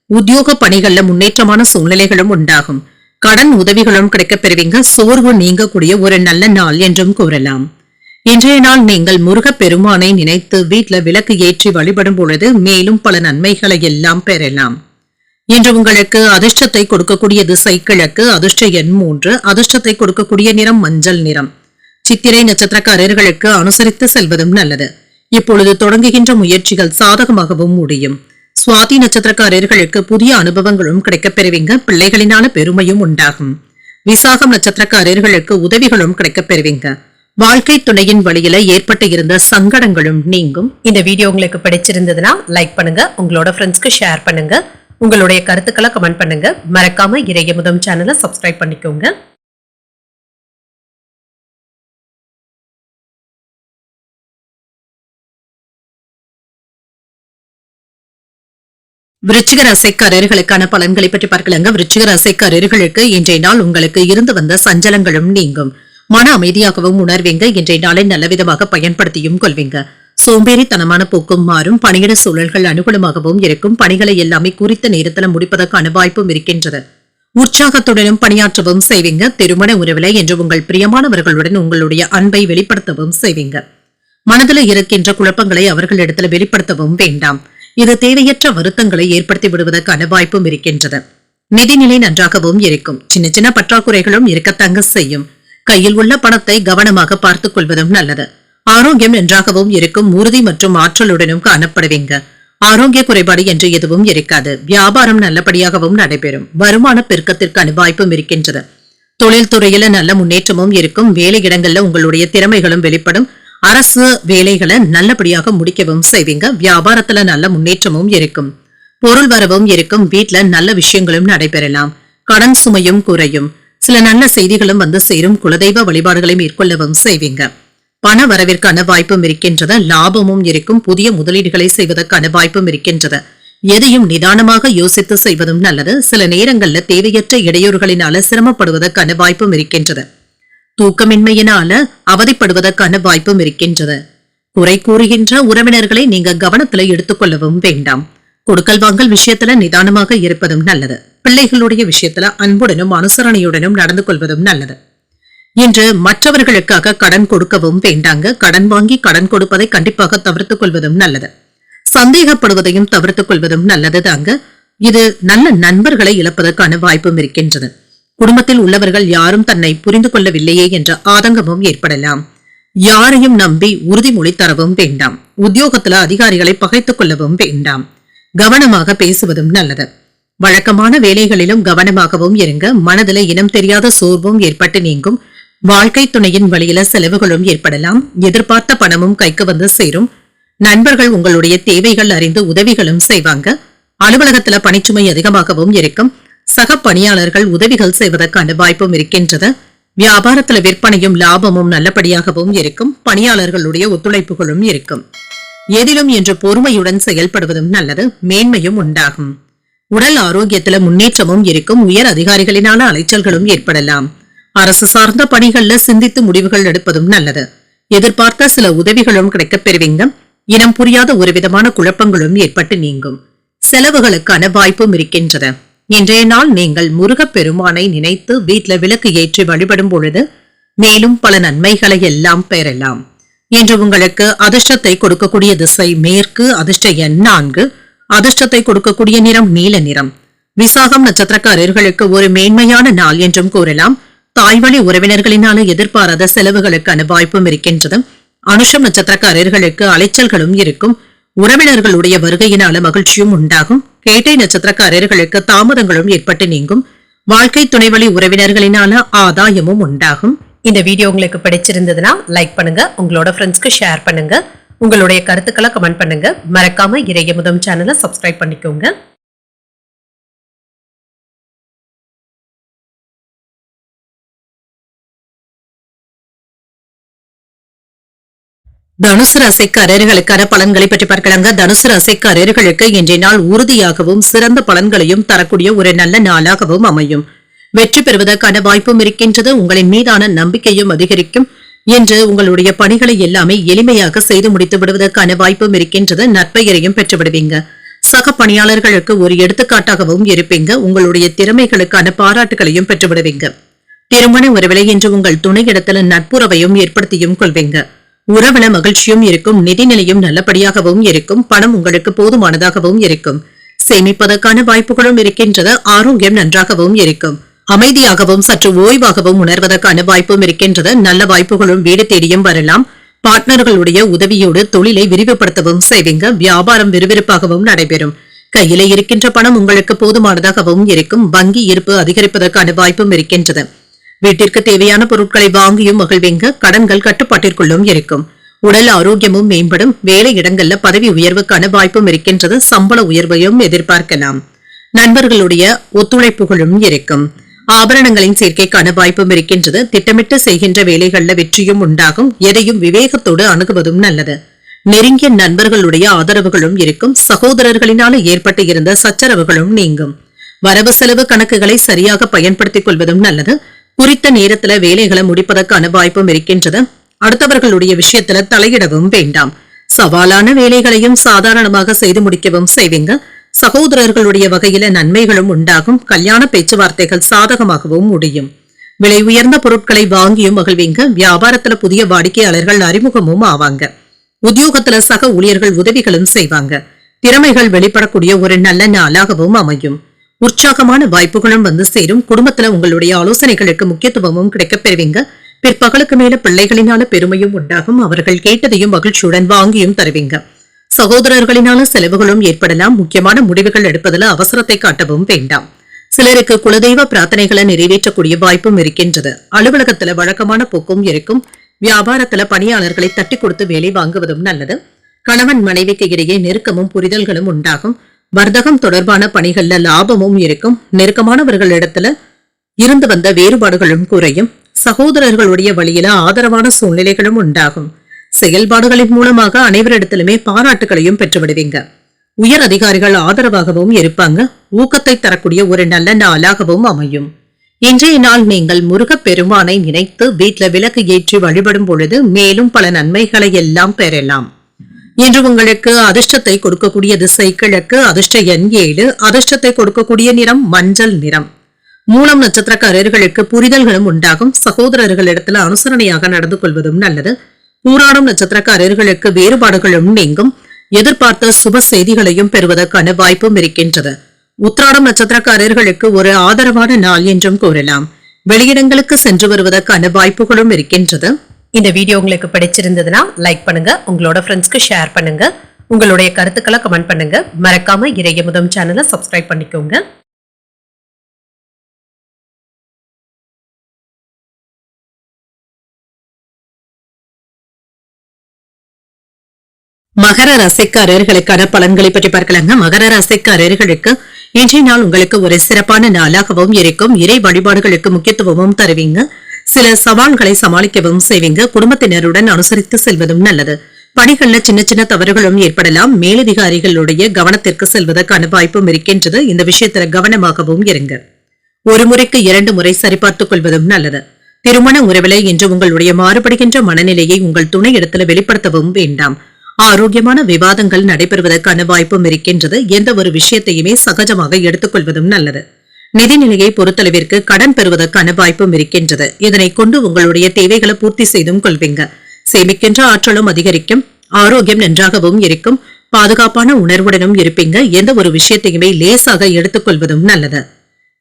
உத்தியோக பணிகள்ல முன்னேற்றமான சூழ்நிலைகளும் உண்டாகும். கடன் உதவிகளும் கிடைக்கப் பெறுவீங்க. சோர்வு நீங்கக்கூடிய ஒரு நல்ல நாள் என்றும் கூறலாம். இன்றைய நாள் நீங்கள் முருகப் பெருமானை நினைத்து வீட்டுல விளக்கு ஏற்றி வழிபடும் பொழுது மேலும் பல நன்மைகளை எல்லாம் பெறலாம். இன்று உங்களுக்கு அதிர்ஷ்டத்தை கொடுக்கக்கூடிய திசை கிழக்கு, அதிர்ஷ்ட எண் 3, அதிர்ஷ்டத்தை கொடுக்கக்கூடிய நிறம் மஞ்சள் நிறம். சித்திரை நட்சத்திரக்காரர்களுக்கு அனுசரித்து செல்வதும் நல்லது. இப்பொழுது தொடங்குகின்ற முயற்சிகள் சாதகமாகவும் முடியும். சுவாதி நட்சத்திரக்காரர்களுக்கு புதிய அனுபவங்களும் கிடைக்கப் பெறுவீங்க. பிள்ளைகளினால பெருமையும் உண்டாகும். விசாகம் நட்சத்திரக்காரர்களுக்கு உதவிகளும் கிடைக்கப் பெறுவீங்க. வாழ்க்கை துணையின் வழியில ஏற்பட்டு இருந்த சங்கடங்களும் நீங்கும். இந்த வீடியோ உங்களுக்கு பிடிச்சிருந்ததுன்னா லைக் பண்ணுங்க, உங்களோட ஃப்ரெண்ட்ஸ்க்கு ஷேர் பண்ணுங்க, உங்களுடைய கருத்துக்களை கமெண்ட் பண்ணுங்க. மறக்காம இறையமுதம் சேனலை சப்ஸ்கிரைப் பண்ணிக்கோங்க. விருச்சிக ராசிக்காரர்களுக்கான பலன்களை பற்றி பார்க்கலாங்க. விருச்சிக ராசிக்காரர்களுக்கு இன்றைய நாள் உங்களுக்கு இருந்து வந்த சஞ்சலங்களும் நீங்கும். மன அமைதியாகவும் உணர்வீங்க. இன்றைய நாளை நல்லவிதமாக பயன்படுத்தியும் கொள்வீங்க. சோம்பேறித்தனமான போக்கும் மாறும். பணியிட சூழல்கள் அனுகூலமாகவும் இருக்கும். பணிகளை எல்லாமே குறித்த நேரத்தில் முடிப்பதற்கான வாய்ப்பும் இருக்கின்றது. உற்சாகத்துடனும் பணியாற்றவும் செய்வீங்க. திருமண உறவில என்று உங்கள் பிரியமானவர்களுடன் உங்களுடைய அன்பை வெளிப்படுத்தவும் செய்வீங்க. மனதில் இருக்கின்ற குழப்பங்களை அவர்களிடத்தில் வெளிப்படுத்தவும் வேண்டாம். இது தேவையற்ற வருத்தங்களை ஏற்படுத்தி விடுவதற்கான வாய்ப்பும் இருக்கின்றது. நிதிநிலை நன்றாகவும் இருக்கும். சின்ன சின்ன பற்றாக்குறைகளும் இருக்கத்தங்க செய்யும். கையில் உள்ள பணத்தை கவனமாக பார்த்துக் கொள்வதும் நல்லது. ஆரோக்கியம் நன்றாகவும் இருக்கும். உறுதி மற்றும் ஆற்றலுடனும் காணப்படுவீங்க. ஆரோக்கிய குறைபாடு என்று எதுவும் இருக்காது. வியாபாரம் நல்லபடியாகவும் நடைபெறும். வருமான பெருக்கத்திற்கான வாய்ப்பும் இருக்கின்றது. தொழில்துறையில நல்ல முன்னேற்றமும் இருக்கும். வேலை இடங்கள்ல உங்களுடைய திறமைகளும் வெளிப்படும். அரசு வேலைகளை நல்லபடியாக முடிக்கவும் செய்வீங்க. வியாபாரத்துல நல்ல முன்னேற்றமும் இருக்கும். பொருள் வரவும் இருக்கும். வீட்டுல நல்ல விஷயங்களும் நடைபெறலாம். கடன் சுமையும் குறையும். சில நல்ல செய்திகளும் வந்து சேரும். குலதெய்வ வழிபாடுகளை மேற்கொள்ளவும் செய்வீங்க. பண வரவிற்கான வாய்ப்பும் இருக்கின்றது. லாபமும் இருக்கும். புதிய முதலீடுகளை செய்வதற்கான வாய்ப்பும் இருக்கின்றது. எதையும் நிதானமாக யோசித்து செய்வதும் நல்லது. சில நேரங்கள்ல தேவையற்ற இடையூறுகளினால சிரமப்படுவதற்கான வாய்ப்பும் இருக்கின்றது. தூக்கமின்மையினால அவதிப்படுவதற்கான வாய்ப்பும் இருக்கின்றது. குறை கூறுகின்ற உறவினர்களை நீங்க கவனத்துல எடுத்துக்கொள்ளவும் வேண்டாம். கொடுக்கல் வாங்கல் விஷயத்துல நிதானமாக இருப்பதும் நல்லது. பிள்ளைகளுடைய விஷயத்துல அன்புடனும் அனுசரணையுடனும் நடந்து கொள்வதும் நல்லது. இன்று மற்றவர்களுக்காக கடன் கொடுக்கவும் வேண்டாங்க. கடன் வாங்கி கடன் கொடுப்பதை கண்டிப்பாக தவிர்த்துக் கொள்வதும் நல்லது. சந்தேகப்படுவதையும் தவிர்த்துக் கொள்வதும் நல்லது தாங்க. இது நல்ல நண்பர்களை இழப்பதற்கான வாய்ப்பும் இருக்கின்றது. குடும்பத்தில் உள்ளவர்கள் யாரும் தன்னை புரிந்து கொள்ளவில்லையே என்ற ஆதங்கமும் ஏற்படலாம். யாரையும் நம்பி உறுதிமொழி தரவும் வேண்டாம். உத்தியோகத்துல அதிகாரிகளை பகைத்துக் கொள்ளவும் வேண்டாம். கவனமாக பேசுவதும் நல்லது. வழக்கமான வேலைகளிலும் கவனமாகவும் இருங்க. மனதில இனம் தெரியாத சோர்வும் ஏற்பட்டு நீங்கும். வாழ்க்கை துணையின் வழியில செலவுகளும் ஏற்படலாம். எதிர்பார்த்த பணமும் கைக்கு வந்து சேரும். நண்பர்கள் உங்களுடைய தேவைகள் அறிந்து உதவிகளும் செய்வாங்க. அலுவலகத்துல பணிச்சுமை அதிகமாகவும் இருக்கும். சக பணியாளர்கள் உதவிகள் செய்வதற்கான வாய்ப்பும் இருக்கின்றது. வியாபாரத்துல விற்பனையும் லாபமும் நல்லபடியாகவும் இருக்கும். பணியாளர்களுடைய ஒத்துழைப்புகளும் இருக்கும். எதிலும் என்று பொறுமையுடன் செயல்படுவதும் நல்லது. மேன்மையும் உண்டாகும். உடல் ஆரோக்கியத்துல முன்னேற்றமும் இருக்கும். உயர் அதிகாரிகளினால அலைச்சல்களும் ஏற்படலாம். அரசு சார்ந்த பணிகள்ல சிந்தித்து முடிவுகள் எடுப்பதும் நல்லது. எதிர்பார்த்த சில உதவிகளும் கிடைக்கப் பெறுவீங்க. இனம் புரியாத ஒரு விதமான குழப்பங்களும் ஏற்பட்டு நீங்கும். செலவுகளுக்கான வாய்ப்பும் இருக்கின்றது. இன்றைய நாள் நீங்கள் முருகப்பெருமானை நினைத்து வீட்டில் விளக்கு ஏற்றி வழிபடும் பொழுது மேலும் பல நன்மைகளை எல்லாம் பெறலாம். இன்று உங்களுக்கு அதிர்ஷ்டத்தை கொடுக்கக்கூடிய திசை மேற்கு, அதிர்ஷ்ட எண் 4, அதிர்ஷ்டத்தை கொடுக்கக்கூடிய நிறம் நீல நிறம். விசாகம் நட்சத்திரக்காரர்களுக்கு ஒரு மேன்மையான நாள் என்றும் கூறலாம். தாய்வழி உறவினர்களினால எதிர்பாராத செலவுகளுக்கான வாய்ப்பும் இருக்கின்றது. அனுஷம் நட்சத்திரக்காரர்களுக்கு அலைச்சல்களும் இருக்கும். உறவினர்களுடைய வருகையினால மகிழ்ச்சியும் உண்டாகும். கேட்டை நட்சத்திரக்காரர்களுக்கு தாமதங்களும் ஏற்பட்டு நீங்கும். வாழ்க்கை துணைவழி உறவினர்களினால ஆதாயமும் உண்டாகும். இந்த வீடியோ உங்களுக்கு பிடிச்சிருந்ததுன்னா லைக் பண்ணுங்க, உங்களோட ஃப்ரெண்ட்ஸ்க்கு ஷேர் பண்ணுங்க, உங்களுடைய கருத்துக்களை கமெண்ட் பண்ணுங்க. மறக்காம இறையமுதம் சேனலை சப்ஸ்கிரைப் பண்ணிக்கோங்க. தனுசு ராசிக்காரர்களுக்கான பலன்களை பற்றி பார்க்கலாங்க. தனுசு ராசிக்காரர்களுக்கு இன்றைய நாள் உறுதியாகவும் சிறந்த பலன்களையும் தரக்கூடிய ஒரு நல்ல நாளாகவும் அமையும். வெற்றி பெறுவதற்கான வாய்ப்பும் இருக்கின்றது. உங்களின் மீதான நம்பிக்கையும் அதிகரிக்கும். என்று உங்களுடைய பணிகளை எல்லாமே எளிமையாக செய்து முடித்து விடுவதற்கான வாய்ப்பும் இருக்கின்றது. நற்பெயரையும் பெற்று விடுவீங்க. சக பணியாளர்களுக்கு ஒரு எடுத்துக்காட்டாகவும் இருப்பீங்க. உங்களுடைய திறமைகளுக்கான பாராட்டுகளையும் பெற்று விடுவீங்க. திருமண உறவிலை என்று உங்கள் துணையிடத்துல நட்புறவையும் ஏற்படுத்தியும் கொள்வீங்க. உறவில மகிழ்ச்சியும் இருக்கும். நிதிநிலையும் நல்லபடியாகவும் இருக்கும். பணம் உங்களுக்கு போதுமானதாகவும் இருக்கும். சேமிப்பதற்கான வாய்ப்புகளும் இருக்கின்றது. ஆரோக்கியம் நன்றாகவும் இருக்கும். அமைதியாகவும் சற்று ஓய்வாகவும் உணர்வதற்கான வாய்ப்பும் இருக்கின்றது. நல்ல வாய்ப்புகளும் வீடு தேடியும் வரலாம். பார்ட்னர்களுடைய உதவியோடு தொழிலை விரிவுபடுத்தவும் செய்வீங்க. வியாபாரம் விறுவிறுப்பாகவும் நடைபெறும். கையில இருக்கின்ற பணம் உங்களுக்கு போதுமானதாகவும் இருக்கும். வங்கி இருப்பு அதிகரிப்பதற்கான வாய்ப்பும் இருக்கின்றது. வீட்டிற்கு தேவையான பொருட்களை வாங்கியும் மகிழ்வீங்க. கடன்கள் கட்டுப்பாட்டிற்குள்ளும் இருக்கும். உடல் ஆரோக்கியமும் மேம்படும். வேலை இடங்கள்ல பதவி உயர்வுக்கான வாய்ப்பும் இருக்கின்றது. சம்பள உயர்வையும் எதிர்பார்க்கலாம். நண்பர்களுடைய ஒத்துழைப்புகளும் இருக்கும். ஆபரணங்களின் சேர்க்கைக்கான வாய்ப்பும் இருக்கின்றது. திட்டமிட்டு செய்கின்ற வேலைகள்ல வெற்றியும் உண்டாகும். எதையும் விவேகத்தோடு அணுகுவதும் நல்லது. நெருங்கிய நண்பர்களுடைய ஆதரவுகளும் இருக்கும். சகோதரர்களினால ஏற்பட்டு இருந்த சச்சரவுகளும் நீங்கும். வரவு செலவு கணக்குகளை சரியாக பயன்படுத்திக் கொள்வதும் நல்லது. குறித்த நேரத்துல வேலைகளை முடிப்பதற்கான வாய்ப்பும் இருக்கின்றது. அடுத்தவர்களுடைய விஷயத்துல தலையிடவும் வேண்டாம். சவாலான வேலைகளையும் சாதாரணமாக செய்து முடிக்கவும் செய்வீங்க. சகோதரர்களுடைய வகையில நன்மைகளும் உண்டாகும். கல்யாண பேச்சுவார்த்தைகள் சாதகமாகவும் முடியும். விலை உயர்ந்த பொருட்களை வாங்கியும் மகிழ்வீங்க. வியாபாரத்துல புதிய வாடிக்கையாளர்கள் அறிமுகமும் ஆவாங்க. உத்தியோகத்துல சக ஊழியர்கள் உதவிகளும் செய்வாங்க. திறமைகள் வெளிப்படக்கூடிய ஒரு நல்ல நாளாகவும் அமையும். உற்சாகமான வாய்ப்புகளும் வந்து சேரும். குடும்பத்துல உங்களுடைய ஆலோசனைகளுக்கு முக்கியத்துவமும் கிடைக்கப் பெறுவீங்க. பிற்பகலுக்கு மேல பிள்ளைகளினால பெருமையும் உண்டாகும். அவர்கள் கேட்டதையும் மகிழ்ச்சியுடன் வாங்கியும் தருவீங்க. சகோதரர்களினால செலவுகளும் ஏற்படலாம். முக்கியமான முடிவுகள் எடுப்பதில் அவசரத்தை காட்டவும் வேண்டாம். சிலருக்கு குலதெய்வ பிரார்த்தனைகளை நிறைவேற்றக்கூடிய வாய்ப்பும் இருக்கின்றது. அலுவலகத்துல வழக்கமான போக்கும் இருக்கும். வியாபாரத்துல பணியாளர்களை தட்டி கொடுத்து வேலை வாங்குவதும் நல்லது. கணவன் மனைவிக்கு இடையே நெருக்கமும் புரிதல்களும் உண்டாகும். வர்த்தகம் தொடர்பான பணிகள்ல லாபமும் இருக்கும். நெருக்கமானவர்களிடத்துல இருந்து வந்த வேறுபாடுகளும் குறையும். சகோதரர்களுடைய வழியில ஆதரவான சூழ்நிலைகளும் உண்டாகும். செயல்பாடுகளின் மூலமாக அனைவரிடத்திலுமே பாராட்டுகளையும் பெற்றுவிடுவீங்க. உயர் அதிகாரிகள் ஆதரவாகவும் இருப்பாங்க. ஊக்கத்தை தரக்கூடிய ஒரு நல்ல நாளாகவும் அமையும். இன்றைய நாள் நீங்கள் முருகப் பெருமானை நினைத்து வீட்டுல விளக்கு ஏற்றி வழிபடும் பொழுது மேலும் பல நன்மைகளை எல்லாம் பெறலாம். இன்று உங்களுக்கு அதிர்ஷ்டத்தை கொடுக்கக்கூடிய திசை கிழக்கு. அதிர்ஷ்ட எண் 7. அதிர்ஷ்டத்தை கொடுக்கக்கூடிய நிறம் மஞ்சள் நிறம். மூலம் நட்சத்திரக்காரர்களுக்கு புரிதல்களும் உண்டாகும். சகோதரர்களிடத்துல அனுசரணையாக நடந்து கொள்வதும் நல்லது. பூராடம் நட்சத்திரக்காரர்களுக்கு வேறுபாடுகளும் நீங்கும். எதிர்பார்த்த சுப செய்திகளையும் பெறுவதற்கான வாய்ப்பும் இருக்கின்றது. உத்திராடம் நட்சத்திரக்காரர்களுக்கு ஒரு ஆதரவான நாள் என்றும் கூறலாம். வெளியிடங்களுக்கு சென்று வருவதற்கான வாய்ப்புகளும் இருக்கின்றது. இந்த வீடியோ உங்களுக்கு பிடிச்சிருந்ததுன்னா லைக் பண்ணுங்க. உங்களோட ஃப்ரெண்ட்ஸ்க்கு ஷேர் பண்ணுங்க. உங்களுடைய கருத்துக்களை கமெண்ட் பண்ணுங்க. மறக்காம இறையமுதம் சேனலை சப்ஸ்கிரைப் பண்ணிக்கோங்க. மகர ராசிக்காரர்களுக்கான பலன்களை பற்றி பார்க்கலாங்க. மகர ராசிக்காரர்களுக்கு இன்றைய நாள் உங்களுக்கு ஒரு சிறப்பான நாளாகவும் இருக்கும். இறை வழிபாடுகளுக்கு முக்கியத்துவமும் தருவீங்க. சில சவால்களை சமாளிக்கவும் செய்வீங்க. குடும்பத்தினருடன் அனுசரித்து செல்வதும் நல்லது. பணிகள்ல சின்ன சின்ன தவறுகளும் ஏற்படலாம். மேலதிகாரிகளுடைய கவனத்திற்கு செல்வதற்கான வாய்ப்பும் இருக்கின்றது. இந்த விஷயத்துல கவனமாகவும் இருங்க. ஒரு முறைக்கு 2 முறை சரிபார்த்துக் கொள்வதும் நல்லது. திருமண உறவிலை என்று உங்களுடைய மாறுபடுகின்ற மனநிலையை உங்கள் துணை இடத்துல வெளிப்படுத்தவும் வேண்டாம். ஆரோக்கியமான விவாதங்கள் நடைபெறுவதற்கான வாய்ப்பும் இருக்கின்றது. எந்த ஒரு விஷயத்தையுமே சகஜமாக எடுத்துக்கொள்வதும் நல்லது. நிதிநிலையை பொறுத்தளவிற்கு கடன் பெறுவதற்கான வாய்ப்பும் இருக்கின்றது. இதனை கொண்டு உங்களுடைய தேவைகளை பூர்த்தி செய்தும் கொள்வீங்க. சேமிக்கின்ற ஆற்றலும் அதிகரிக்கும். ஆரோக்கியம் நன்றாகவும் இருக்கும். பாதுகாப்பான உணர்வுடனும் இருப்பீங்க. எந்த ஒரு விஷயத்தையுமே லேசாக எடுத்துக்கொள்வதும் நல்லது.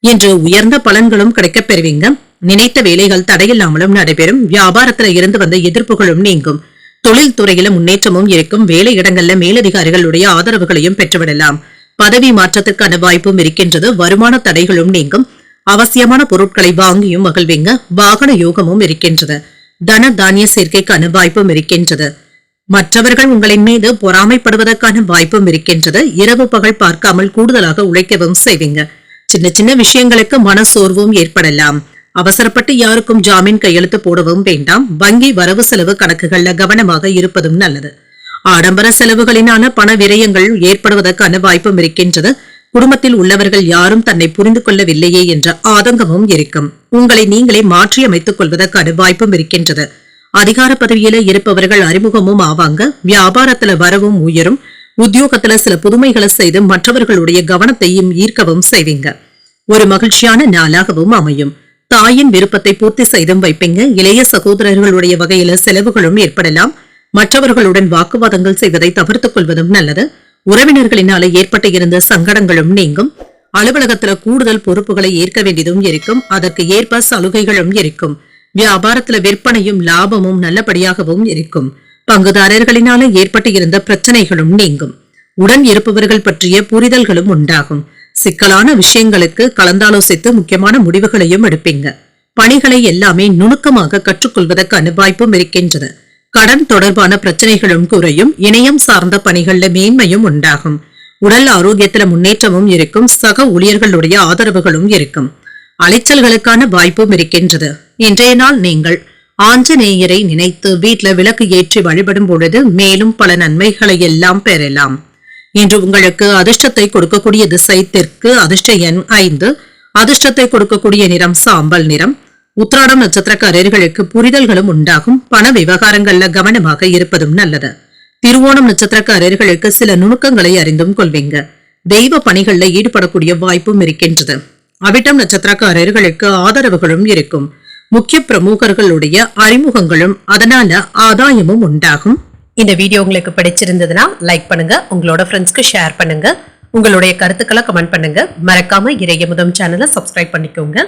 இன்று உயர்ந்த பலன்களும் கிடைக்கப் பெறுவீங்க. நினைத்த வேலைகள் தடையில்லாமலும் நடைபெறும். வியாபாரத்துல இருந்து வந்த எதிர்ப்புகளும் நீங்கும். தொழில் துறையில முன்னேற்றமும் இருக்கும். வேலை இடங்கள்ல மேலதிகாரிகளுடைய ஆதரவுகளையும் பெற்றுவிடலாம். பதவி மாற்றத்திற்கான வாய்ப்பும் இருக்கின்றது. வருமான தடைகளும் நீங்கும். அவசியமான பொருட்களை வாங்கியும் மகிழ்வீங்க. வாகன யோகமும் இருக்கின்றது. தன தானிய சேர்க்கைக்கான வாய்ப்பும் இருக்கின்றது. மற்றவர்கள் உங்களின் மீது பொறாமைப்படுவதற்கான வாய்ப்பும் இருக்கின்றது. இரவு பகல் பார்க்காமல் கூடுதலாக உழைக்கவும் செய்வீங்க. சின்ன சின்ன விஷயங்களுக்கு மன சோர்வும் ஏற்படலாம். அவசரப்பட்டு யாருக்கும் ஜாமீன் கையெழுத்து போடவும் வேண்டாம். வங்கி வரவு செலவு கணக்குகள்ல கவனமாக இருப்பதும் நல்லது. ஆடம்பர செலவுகளினான பண விரயங்கள் ஏற்படுவதற்கான வாய்ப்பும் இருக்கின்றது. குடும்பத்தில் உள்ளவர்கள் யாரும் தன்னை புரிந்து கொள்ளவில்லையே என்ற ஆதங்கமும் இருக்கும். உங்களை நீங்களே மாற்றியமைத்துக் கொள்வதற்கான வாய்ப்பும் இருக்கின்றது. அதிகார பதவியில இருப்பவர்கள் அறிமுகமும் ஆவாங்க. வியாபாரத்துல வரவும் உயரும். உத்தியோகத்துல சில புதுமைகளை செய்து மற்றவர்களுடைய கவனத்தையும் ஈர்க்கவும் செய்வீங்க. ஒரு மகிழ்ச்சியான நாளாகவும் அமையும். தாயின் விருப்பத்தை பூர்த்தி செய்தும் வைப்பீங்க. இளைய சகோதரர்களுடைய வகையில செலவுகளும் ஏற்படலாம். மற்றவர்களுடன் வாக்குவாதங்கள் செய்வதை தவிர்த்துக் கொள்வதும் நல்லது. உறவினர்களினால ஏற்பட்டு இருந்த சங்கடங்களும் நீங்கும். அலுவலகத்துல கூடுதல் பொறுப்புகளை ஏற்க வேண்டியதும் இருக்கும். அதற்கு ஏற்ப சலுகைகளும் இருக்கும். வியாபாரத்துல விற்பனையும் லாபமும் நல்லபடியாகவும் இருக்கும். பங்குதாரர்களினால ஏற்பட்டு இருந்த பிரச்சனைகளும் நீங்கும். உடன் இருப்பவர்கள் பற்றிய புரிதல்களும் உண்டாகும். சிக்கலான விஷயங்களுக்கு கலந்தாலோசித்து முக்கியமான முடிவுகளையும் எடுப்பீங்க. பணிகளை எல்லாமே நுணுக்கமாக கற்றுக்கொள்வதற்கான வாய்ப்பும் இருக்கின்றது. கடன் தொடர்பான பிரச்சனைகளும் குறையும். இணையம் சார்ந்த பணிகள்ல மேன்மையும் உண்டாகும். உடல் ஆரோக்கியத்துல முன்னேற்றமும் இருக்கும். சக ஊழியர்களுடைய ஆதரவுகளும் இருக்கும். அலைச்சல்களுக்கான வாய்ப்பும் இருக்கின்றது. இன்றைய நாள் நீங்கள் ஆஞ்சநேயரை நினைத்து வீட்டுல விளக்கு ஏற்றி வழிபடும் பொழுது மேலும் பல நன்மைகளை எல்லாம் பெறலாம். இன்று உங்களுக்கு அதிர்ஷ்டத்தை கொடுக்கக்கூடிய திசை தெற்கு. அதிர்ஷ்ட எண் 5. அதிர்ஷ்டத்தை கொடுக்கக்கூடிய நிறம் சாம்பல் நிறம். உத்திராடம் நட்சத்திரக்காரர்களுக்கு புரிதல்களும் உண்டாகும். பண விவகாரங்கள்ல கவனமாக இருப்பதும் நல்லது. திருவோணம் நட்சத்திரக்காரர்களுக்கு சில நுணுக்கங்களை அறிந்தும் கொள்வீங்க. தெய்வ பணிகள்ல ஈடுபடக்கூடிய வாய்ப்பும் இருக்கின்றது. அவிட்டம் நட்சத்திரக்காரர்களுக்கு ஆதரவுகளும் இருக்கும். முக்கிய பிரமுகர்களுடைய அறிமுகங்களும் அதனால ஆதாயமும் உண்டாகும். இந்த வீடியோ உங்களுக்கு பிடிச்சிருந்ததுன்னா லைக் பண்ணுங்க, உங்களோட ஃப்ரெண்ட்ஸ்க்கு ஷேர் பண்ணுங்க, உங்களுடைய கருத்துக்களை கமெண்ட் பண்ணுங்க. மறக்காம இறையமுதம் சேனலை சப்ஸ்கிரைப் பண்ணிக்கோங்க.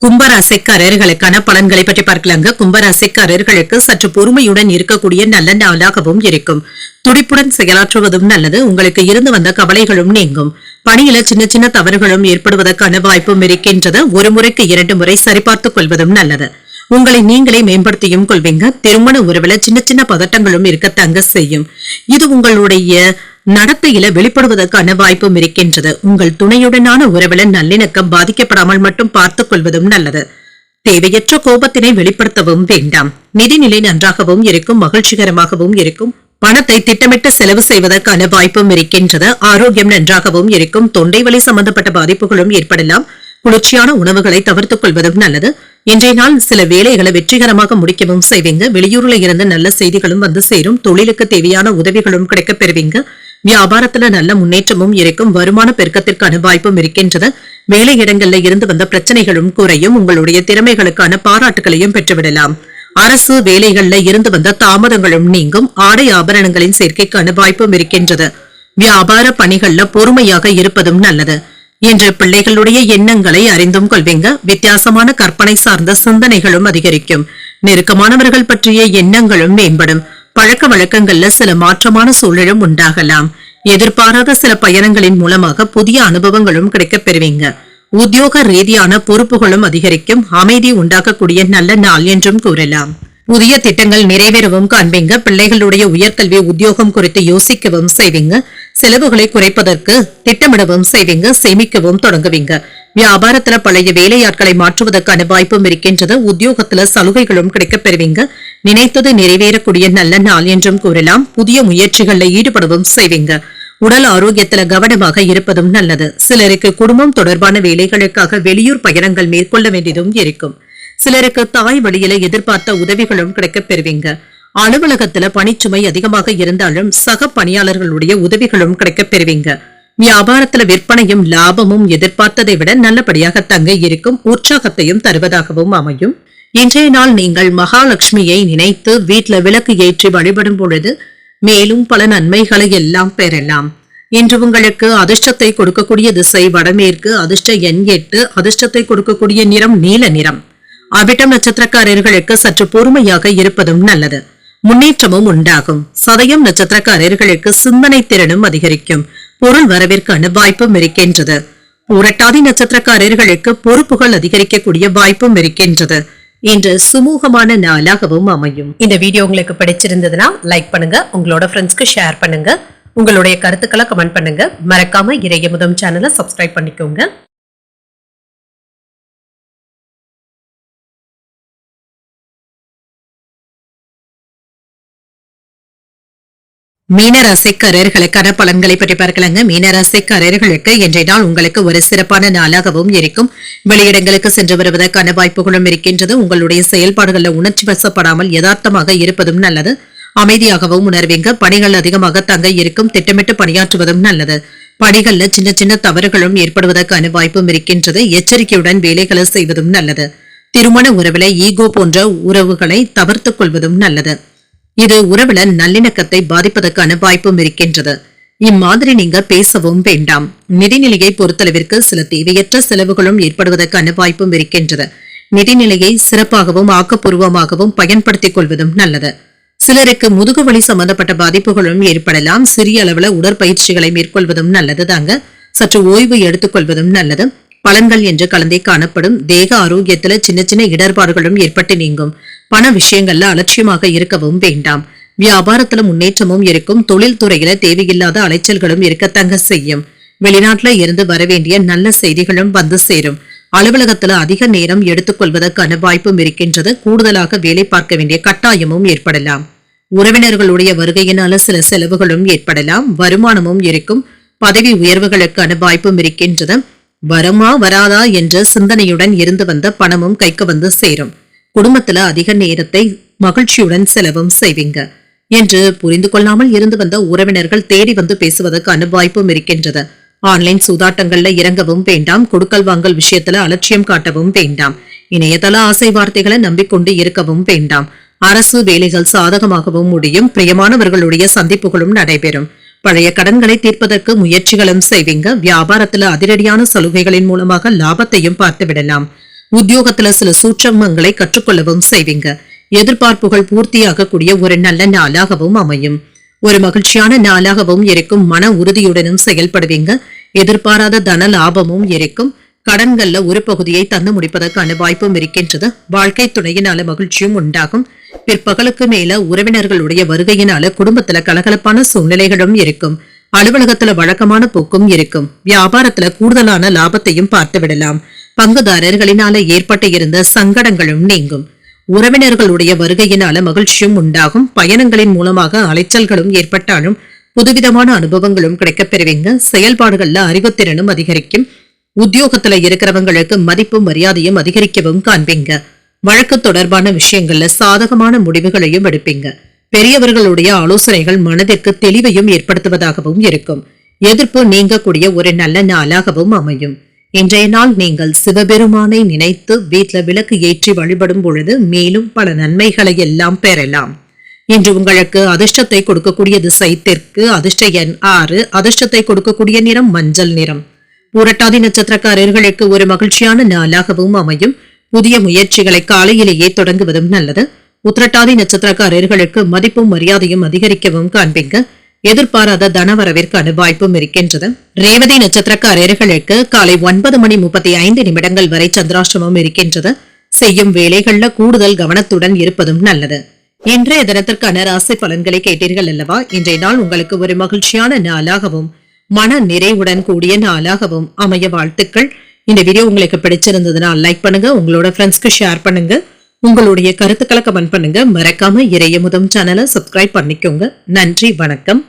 கும்பராசிக்காரர்களுக்கான பலன்களை பற்றி பார்க்கலாங்க. கும்பராசிக்காரர்களுக்கு சற்று பொறுமையுடன் இருக்கக்கூடிய நல்ல நாளாகவும் இருக்கும். துடிப்புடன் செயலாற்றுவதும் நல்லது. உங்களுக்கு இருந்து வந்த கவலைகளும் நீங்கும். பணியில சின்ன சின்ன தவறுகளும் ஏற்படுவதற்கான வாய்ப்பும் இருக்கின்றது. ஒரு முறைக்கு 2 முறை சரிபார்த்துக் கொள்வதும் நல்லது. உங்களை நீங்களே மேம்படுத்தியும் கொள்வீங்க. திருமண உறவுல சின்ன சின்ன பதட்டங்களும் இருக்கத்தாங்க செய்யும். இது உங்களுடைய நடத்தையில வெளிப்படுவதற்கான வாய்ப்பும் இருக்கின்றது. உங்கள் துணையுடனான உறவுல நல்லிணக்கம் பாதிக்கப்படாமல் மட்டும் பார்த்துக் கொள்வதும் நல்லது. தேவையற்ற கோபத்தினை வெளிப்படுத்தவும் வேண்டாம். நிதிநிலை நன்றாகவும் இருக்கும். மகிழ்ச்சிகரமாகவும் இருக்கும். பணத்தை திட்டமிட்டு செலவு செய்வதற்கான வாய்ப்பும் இருக்கின்றது. ஆரோக்கியம் நன்றாகவும் இருக்கும். தொண்டை வலி சம்பந்தப்பட்ட பாதிப்புகளும் ஏற்படலாம். குளிர்ச்சியான உணவுகளை தவிர்த்துக் கொள்வதும் நல்லது. இன்றைய நாள் சில வேலைகளை வெற்றிகரமாக முடிக்கவும் செய்வீங்க. வெளியூர்ல இருந்து நல்ல செய்திகளும் வந்து சேரும். தொழிலுக்கு தேவையான உதவிகளும் கிடைக்கப் பெறுவீங்க. வியாபாரத்துல நல்ல முன்னேற்றமும் இருக்கும். வருமான பெருக்கத்திற்கான வாய்ப்பும் இருக்கின்றது. வேலை இடங்கள்ல இருந்து வந்த பிரச்சனைகளும் குறையும். உங்களுடைய திறமைகளுக்கான பாராட்டுகளையும் பெற்றுவிடலாம். அரசு வேலைகள்ல இருந்து வந்த தாமதங்களும் நீங்கும். ஆடை ஆபரணங்களின் சேர்க்கைக்கான வாய்ப்பும் இருக்கின்றது. வியாபார பணிகள்ல பொறுமையாக இருப்பதும் நல்லது. இன்று பிள்ளைகளுடைய எண்ணங்களை அறிந்தும் கொள்வீங்க. வித்தியாசமான கற்பனை சார்ந்த சிந்தனைகளும் அதிகரிக்கும். நெருக்கமானவர்கள் பற்றிய எண்ணங்களும் மேம்படும். பழக்க வழக்கங்கள்ல சில மாற்றமான சூழலும் உண்டாகலாம். எதிர்பாராத சில பயணங்களின் மூலமாக புதிய அனுபவங்களும் கிடைக்கப் பெறுவீங்க. உத்தியோக ரீதியான பொறுப்புகளும் அதிகரிக்கும். அமைதி உண்டாக்கக்கூடிய நல்ல நாள் என்றும் கூறலாம். புதிய திட்டங்கள் நிறைவேறவும் காண்பீங்க. பிள்ளைகளுடைய உயர்கல்வி உத்தியோகம் குறித்து யோசிக்கவும் செய்வீங்க. செலவுகளை குறைப்பதற்கு திட்டமிடவும் செய்வீங்க. சேமிக்கவும் தொடங்குவீங்க. வியாபாரத்துல பழைய வேலையாட்களை மாற்றுவதற்கான வாய்ப்பும் இருக்கின்றது. உத்தியோகத்துல சலுகைகளும் கிடைக்கப் பெறுவீங்க. நினைத்தது நிறைவேறக்கூடிய நல்ல நாள் என்றும் கூறலாம். புதிய முயற்சிகள்ல ஈடுபடவும் செய்வீங்க. உடல் ஆரோக்கியத்துல கவனமாக இருப்பதும் நல்லது. சிலருக்கு குடும்பம் தொடர்பான வேலைகளுக்காக வெளியூர் பயணங்கள் மேற்கொள்ள வேண்டியதும் இருக்கும். சிலருக்கு தாய் வழியில எதிர்பார்த்த உதவிகளும் கிடைக்கப் பெறுவீங்க. அலுவலகத்துல பணிச்சுமை அதிகமாக இருந்தாலும் சக பணியாளர்களுடைய உதவிகளும் கிடைக்கப் பெறுவீங்க. வியாபாரத்துல விற்பனையும் லாபமும் எதிர்பார்த்ததை விட நல்லபடியாக தங்க இருக்கும். உற்சாகத்தையும் தருவதாகவும் அமையும். இன்றைய நாள் நீங்கள் மகாலட்சுமியை நினைத்து வீட்டுல விளக்கு ஏற்றி வழிபடும் பொழுது மேலும் பல நன்மைகளை எல்லாம் பெறலாம். இன்று உங்களுக்கு அதிர்ஷ்டத்தை கொடுக்கக்கூடிய திசை வடமேற்கு. அதிர்ஷ்ட எண் 8. அதிர்ஷ்டத்தை கொடுக்கக்கூடிய நிறம் நீல நிறம். அவிட்டம் நட்சத்திரக்காரர்களுக்கு சற்று பொறுமையாக இருப்பதும் நல்லது. முன்னேற்றமும் உண்டாகும். சதயம் நட்சத்திரக்காரர்களுக்கு சிந்தனை திறனும் அதிகரிக்கும். பொருள் வரவிற்கான வாய்ப்பும் இருக்கின்றது. புரட்டாதி நட்சத்திரக்காரர்களுக்கு பொறுப்புகள் அதிகரிக்கக்கூடிய வாய்ப்பும் இருக்கின்றது. இன்று சுமூகமான நாளாகவும் அமையும். இந்த வீடியோ உங்களுக்கு பிடிச்சிருந்ததுன்னா லைக் பண்ணுங்க, உங்களோட ஃப்ரெண்ட்ஸ்க்கு ஷேர் பண்ணுங்க, உங்களுடைய கருத்துக்களை கமெண்ட் பண்ணுங்க. மறக்காம இறையமுதம் சேனலை சப்ஸ்கிரைப் பண்ணிக்கோங்க. மீனராசிக்காரர்களுக்கான பலன்களை பற்றி பார்க்கலாங்க. மீனராசிக்காரர்களுக்கு இன்றைய நாள் உங்களுக்கு ஒரு சிறப்பான நாளாகவும் இருக்கும். வெளியிடங்களுக்கு சென்று வருவதற்கான வாய்ப்புகளும் இருக்கின்றது. உங்களுடைய செயல்பாடுகளில் உணர்ச்சி வசப்படாமல் யதார்த்தமாக இருப்பதும் நல்லது. அமைதியாகவும் உணர்வீங்க. பணிகள் அதிகமாக தங்க இருக்கும். திட்டமிட்டு பணியாற்றுவதும் நல்லது. பணிகள்ல சின்ன சின்ன தவறுகளும் ஏற்படுவதற்கான வாய்ப்பும் இருக்கின்றது. எச்சரிக்கையுடன் வேலைகளை செய்வதும் நல்லது. திருமண உறவுல ஈகோ போன்ற உறவுகளை தவிர்த்துக் கொள்வதும் நல்லது. இது உறவுல நல்லிணக்கத்தை பாதிப்பதற்கான வாய்ப்பும் இருக்கின்றது. இம்மாதிரி நீங்க பேசவும் வேண்டாம். நிதிநிலையை பொறுத்தளவிற்கு சில தேவையற்ற செலவுகளும் ஏற்படுவதற்கான வாய்ப்பும் இருக்கின்றது. நிதிநிலையை சிறப்பாகவும் ஆக்கப்பூர்வமாகவும் பயன்படுத்திக் கொள்வதும் நல்லது. சிலருக்கு முதுகுவலி சம்பந்தப்பட்ட பாதிப்புகளும் ஏற்படலாம். சிறிய அளவுல உடற்பயிற்சிகளை மேற்கொள்வதும் நல்லது தாங்க. சற்று ஓய்வு எடுத்துக் கொள்வதும் நல்லது. பலன்கள் என்று கலந்தே காணப்படும். தேக ஆரோக்கியத்துல சின்ன சின்ன இடர்பாடுகளும் ஏற்பட்டு நீங்கும். பண விஷயங்கள்ல அலட்சியமாக இருக்கவும் வேண்டாம். வியாபாரத்துல முன்னேற்றமும் இருக்கும். தொழில் துறையில தேவையில்லாத அலைச்சல்களும் இருக்கத்தங்க செய்யும். வெளிநாட்டுல இருந்து வரவேண்டிய நல்ல செய்திகளும் வந்து சேரும். அலுவலகத்துல அதிக நேரம் எடுத்துக்கொள்வதற்கான வாய்ப்பும் இருக்கின்றது. கூடுதலாக வேலை பார்க்க வேண்டிய கட்டாயமும் ஏற்படலாம். உறவினர்களுடைய வருகையினால சில செலவுகளும் ஏற்படலாம். வருமானமும் இருக்கும். பதவி உயர்வுகளுக்கான வாய்ப்பும் இருக்கின்றது. வரமா வராதா என்ற சிந்தனையுடன் இருந்து வந்த பணமும் கைக்கு வந்து சேரும். குடும்பத்துல அதிக நேரத்தை மகிழ்ச்சியுடன் செலவும் செய்வீங்க என்று புரிந்து கொள்ளாமல் இருந்து வந்த உறவினர்கள் தேடி வந்து பேசுவதற்கான வாய்ப்பும் இருக்கின்றது. ஆன்லைன் சூதாட்டங்கள்ல இறங்கவும் வேண்டாம். கொடுக்கல் வாங்கல் விஷயத்துல அலட்சியம் காட்டவும் வேண்டாம். இணையதள ஆசை வார்த்தைகளை நம்பிக்கொண்டு இருக்கவும் வேண்டாம். அரசு வேலைகள் சாதகமாகவும் முடியும். பிரியமானவர்களுடைய சந்திப்புகளும் நடைபெறும். பழைய கடன்களை தீர்ப்பதற்கு முயற்சிகளும் செய்வீங்க. வியாபாரத்துல அதிரடியான சலுகைகளின் மூலமாக லாபத்தையும் பார்த்து விடலாம். உத்தியோகத்துல சில சூட்சமங்களை கற்றுக்கொள்ளவும் செய்வீங்க. எதிர்பார்ப்புகள் பூர்த்தியாக கூடிய ஒரு நல்ல நாளாகவும் அமையும். ஒரு மகிழ்ச்சியான நாளாகவும் இருக்கும். மன உறுதியுடனும் செயல்படுவீங்க. எதிர்பாராத தன லாபமும் இருக்கும். கடன்கள்ல ஒரு பகுதியை தந்து முடிப்பதற்கான வாய்ப்பும் இருக்கின்றது. வாழ்க்கை துணையினால மகிழ்ச்சியும் உண்டாகும். பிற்பகலுக்கு மேல உறவினர்களுடைய வருகையினால குடும்பத்துல கலகலப்பான சூழ்நிலைகளும் இருக்கும். அலுவலகத்துல வழக்கமான போக்கும் இருக்கும். வியாபாரத்துல கூடுதலான லாபத்தையும் பார்த்து விடலாம். பங்குதாரர்களினால ஏற்பட்டு இருந்த சங்கடங்களும் நீங்கும். உறவினர்களுடைய வருகையினால மகிழ்ச்சியும் உண்டாகும். பயணங்களின் மூலமாக அலைச்சல்களும் ஏற்பட்டாலும் புதுவிதமான அனுபவங்களும் கிடைக்கப் பெறுவீங்க. செயல்பாடுகள்ல அறிவுத்திறனும் அதிகரிக்கும். உத்தியோகத்துல இருக்கிறவங்களுக்கு மதிப்பும் மரியாதையும் அதிகரிக்கவும் காண்பீங்க. வழக்கு தொடர்பான விஷயங்கள்ல சாதகமான முடிவுகளையும் எடுப்பீங்க. பெரியவர்களுடைய ஆலோசனைகள் மனதிற்கு தெளிவையும் ஏற்படுத்துவதாகவும் இருக்கும். எதிர்ப்பு நீங்கக்கூடிய ஒரு நல்ல நாளாகவும் அமையும். இன்றைய நாள் நீங்கள் சிவபெருமானை நினைத்து வீட்ல விளக்கு ஏற்றி வழிபடும் பொழுது மேலும் பல நன்மைகளை எல்லாம் பெறலாம். இன்று உங்களுக்கு அதிர்ஷ்டத்தை கொடுக்கக்கூடிய திசை தெற்கு. அதிர்ஷ்ட எண் 6. அதிர்ஷ்டத்தை கொடுக்கக்கூடிய நிறம் மஞ்சள் நிறம். பூரட்டாதி நட்சத்திரக்காரர்களுக்கு ஒரு மகிழ்ச்சியான நாளாகவும் அமையும். புதிய முயற்சிகளை காலையிலேயே தொடங்குவதும் நல்லது. உத்திரட்டாதி நட்சத்திரக்காரர்களுக்கு மதிப்பும் மரியாதையும் அதிகரிக்கவும் காண்பீங்க. எதிர்பாராத தனவரவிற்கான வாய்ப்பும் இருக்கின்றது. ரேவதி நட்சத்திரக்காரர்களுக்கு காலை 9:35 வரை சந்திராஷ்டமம் இருக்கின்றது. செய்யும் வேலைகள்ல கூடுதல் கவனத்துடன் இருப்பதும் நல்லது. இன்றைய தினத்திற்கான ராசி பலன்களை கேட்டீர்கள் அல்லவா? இன்றைய நாள் உங்களுக்கு ஒரு மகிழ்ச்சியான நாளாகவும் மன நிறைவுடன் கூடிய நாளாகவும் அமைய வாழ்த்துக்கள். இந்த வீடியோ உங்களுக்கு பிடிச்சிருந்ததுன்னா லைக் பண்ணுங்க. உங்களோட ஃப்ரெண்ட்ஸ்க்கு ஷேர் பண்ணுங்க. உங்களுடைய கருத்துக்களை கமெண்ட் பண்ணுங்க. மறக்காம இறையமுதம் சேனலை சப்ஸ்கிரைப் பண்ணிக்கோங்க. நன்றி, வணக்கம்.